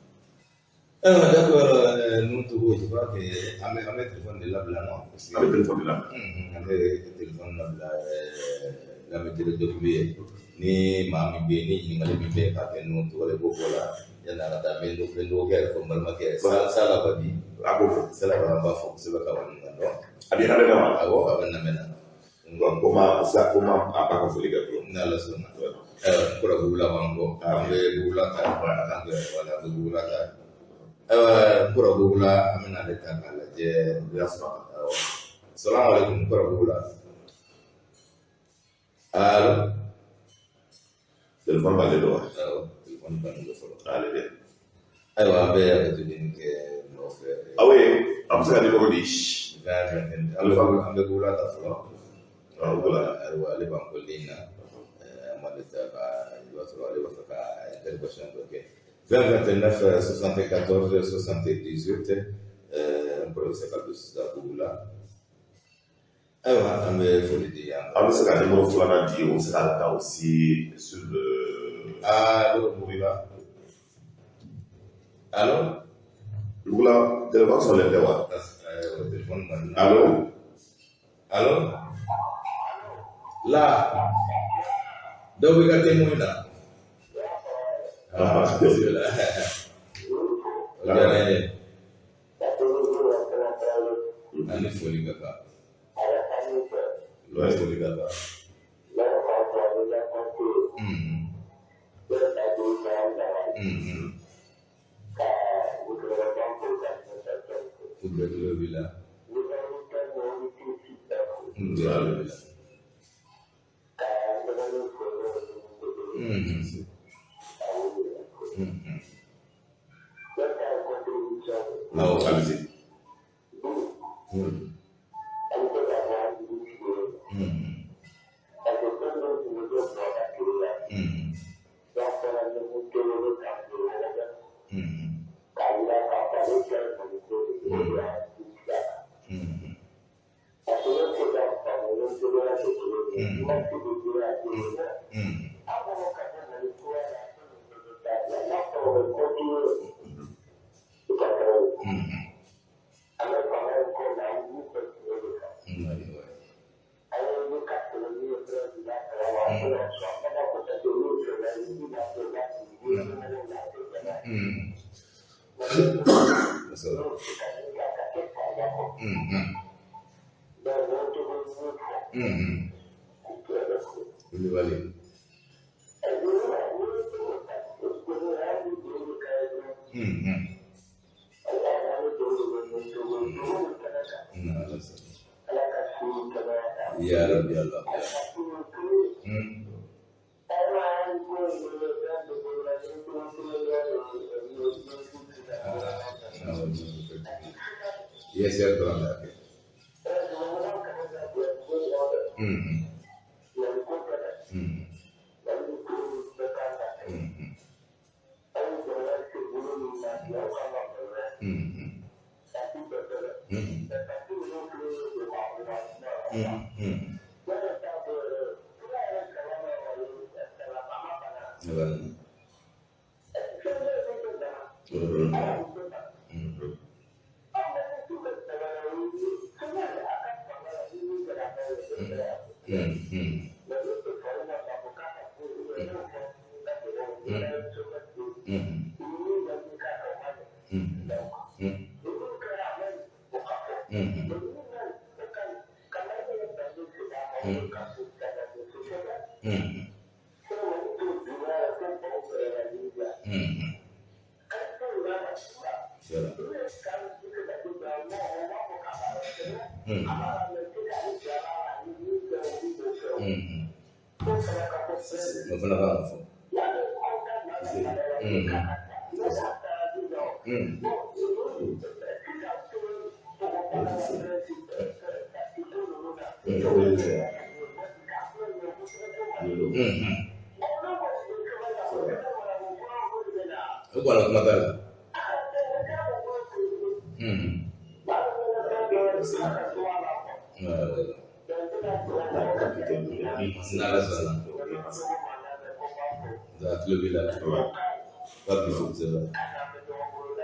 D'accord, nous trouvons, je crois que avec téléphone de là, non. Avec téléphone de là. Avec téléphone de là, la méthode de trouver. Ni mami beni, ni ngali bini, parce que nous trouvons les beaux là. Il y en a là, mais nous regardons comme mal marqué. Ça la pas dit. Ah bon. Ça la va pas fort, c'est pas comme non. Ah bien avec moi. Ah bon, avec na mena. Comment ça, comment à part qu'on fait les gars. Na la sona. Pour la boula wango, avec boula ta, voilà, boula ta. Kura bugula amina de kan ala je bilasma assalamu alaikum kura bugula allo téléphone balé do téléphone balé do folo allez aywa be to din ke no fe ah oui am sa numéro 10 ambe bugula ta folo bugula aywa le ban ko lina amade ta ba wasoro le wasaka intervention ok 2029 74 78 un professeur Kabus Daboula. Alors, on va vous le dire. On va se garder mon frère a dit, on sera là aussi sur le. Allô, Mouriba. Allô? Moula, téléphone sur le téléphone. Téléphone. Allô? Allô? Là. Donc, vous avez témoin là. Ah, c'est là. Regardez. Ani foli kaka. Lo foli kaka. Football le villa. Non, allez-y. Ya Rabbi Allah. Yes, sir, brother.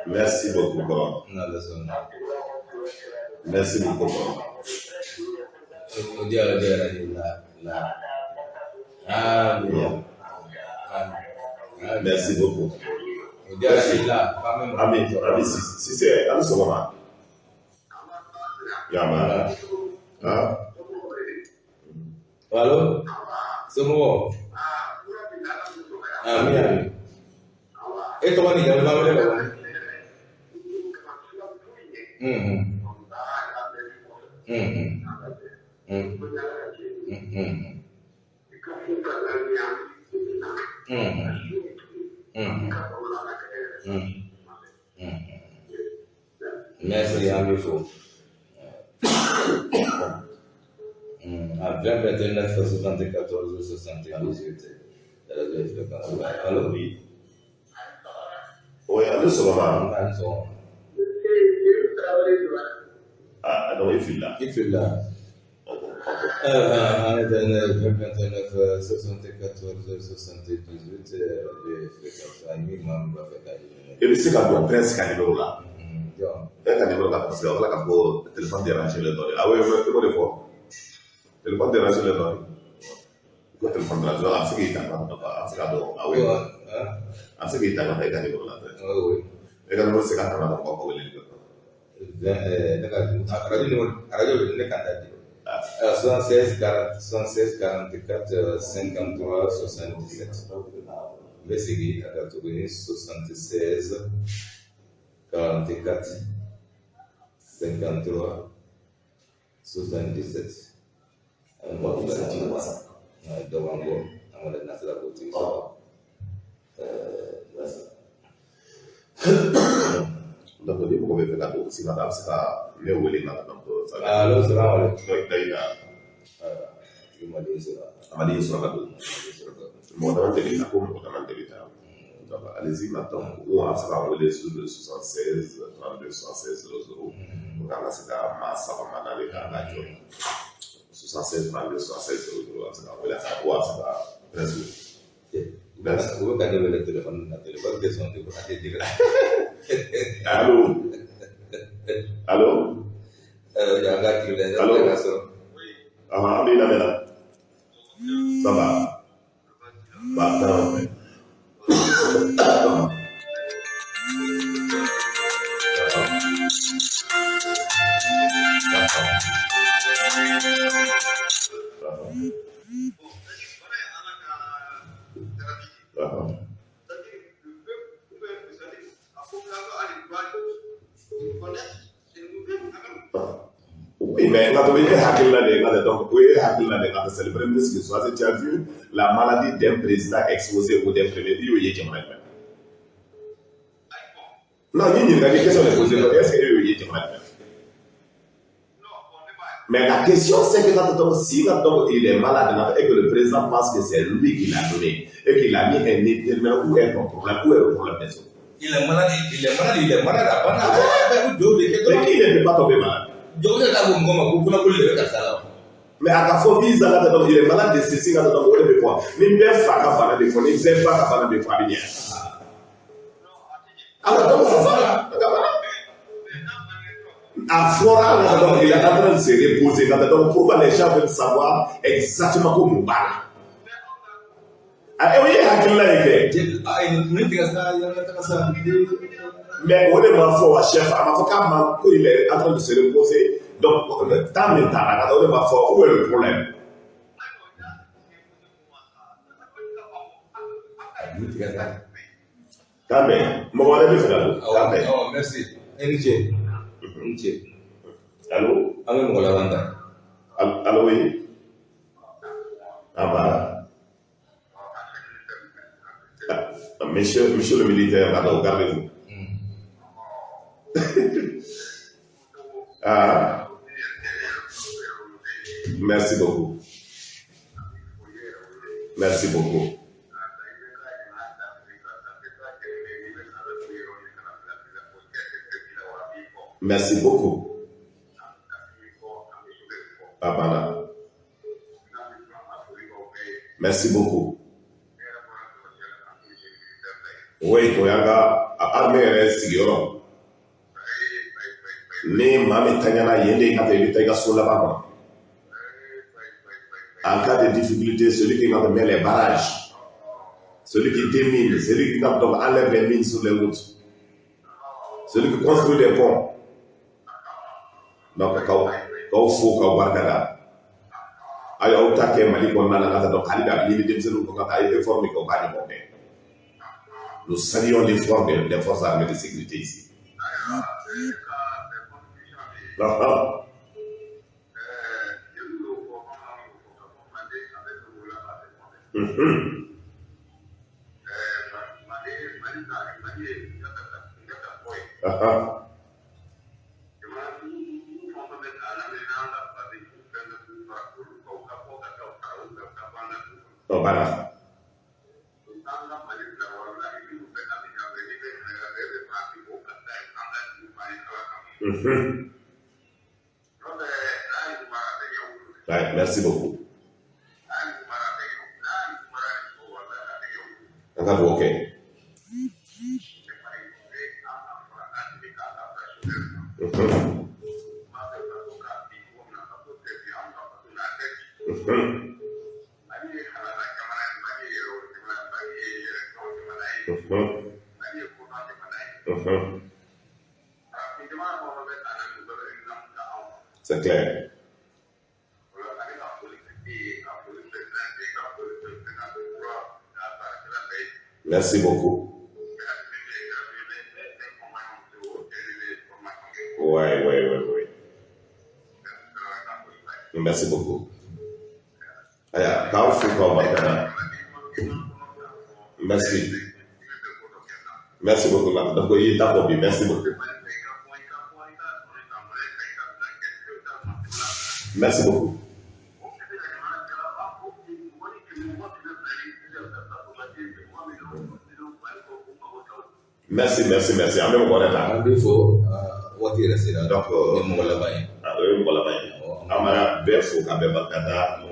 Merci beaucoup, Coran. Merci beaucoup, Coran. Merci beaucoup. Ami, si c'est à ce moment. Yama. Allô? C'est bon. Ami. Et toi, tu as merci, ami fou. À 20, 29, 74, 78. Allô? Oui. Oui, allô, ce moment. Ah, non, il file là. Il file là. 29, 74, 78, et puis c'est quand on prend ce numéro là. Un numéro là, parce que on a le téléphone dérangé le données. Ah oui, c'est bon des fois. Le téléphone dérangé le données. Le téléphone dérangé, ah c'est qui t'a ah oui. Ah c'est qui t'a pas un numéro là. Oui. Et quand on sait quand on a encore le numéro. Radio le candidat. 76 44 53 77. Le seguir à 76 44 53 77. Donc, vous pouvez faire la bourse, si madame, c'est pas le où les madame. Alors, c'est là, je m'a dit sur la bourse. Moi, dans donc, allez-y maintenant, ou on sera envoyé sur le 76, 32, 76, 00. Donc, là, c'est à Massa, dans les cas, 76, 32, 76, 00. On sera envoyé à sa voix, ça va presque. Merci. Vous avez le téléphone, question de allô? Allô? Allô? Ah, mais là. Ça va? Bah, non, oui, mais quand on est c'est le premier ministre qui soit, tu as vu la maladie d'un président exposé ou d'un premier ministre. Non, il y a des questions de poser. Est-ce que mais la question, c'est que si il est malade et que le président pense que c'est lui qui l'a donné et qu'il a mis un intérimaire, où est ton problème? Où est le problème des autres? Il est malade. Mais qui ne peut pas tomber malade? Mais à ta fois, il est malade de ceci, il est malade de quoi? Mais bien, pas de fois, il ne pas de fois. Alors, donc, c'est ça. À Flora, il est en train de se reposer. Donc, pourquoi les gens veulent savoir exactement comment on parle? Mais on est ma chef, il est en train de se reposer. Donc, tant on est ma où est le problème? Kambe, mo wala bi fala. Kambe. Oh, merci. Enche. Allô? Ame mo la wanda. Allô oui. Aba. Monsieur le militaire, pardon, gardez-vous. Ah. Merci beaucoup. Merci beaucoup. Merci beaucoup. Papa. Merci beaucoup. Oui, Koyaga, armée reste siguro. Ni mami tanyana yende kata ibitaiga sola baba. En cas de difficulté, celui qui va mettre les barrages, celui qui démine, celui qui enlève les mines sur les routes, celui qui construit des ponts. Donc, quand faut qu'on voit ça, ayo autake mali ko nana kata donc halida li dem selu ko kata ay réforme ko bani mo. Nous saluons l'effort des forces armées de sécurité ici. Oh, voilà. Ouais, merci beaucoup. Ok. C'est clair. Merci beaucoup. Ouais. Merci beaucoup. Merci. Merci beaucoup. Merci beaucoup. Merci beaucoup. Merci. Donc, Amara Berfo Kabeba Kata,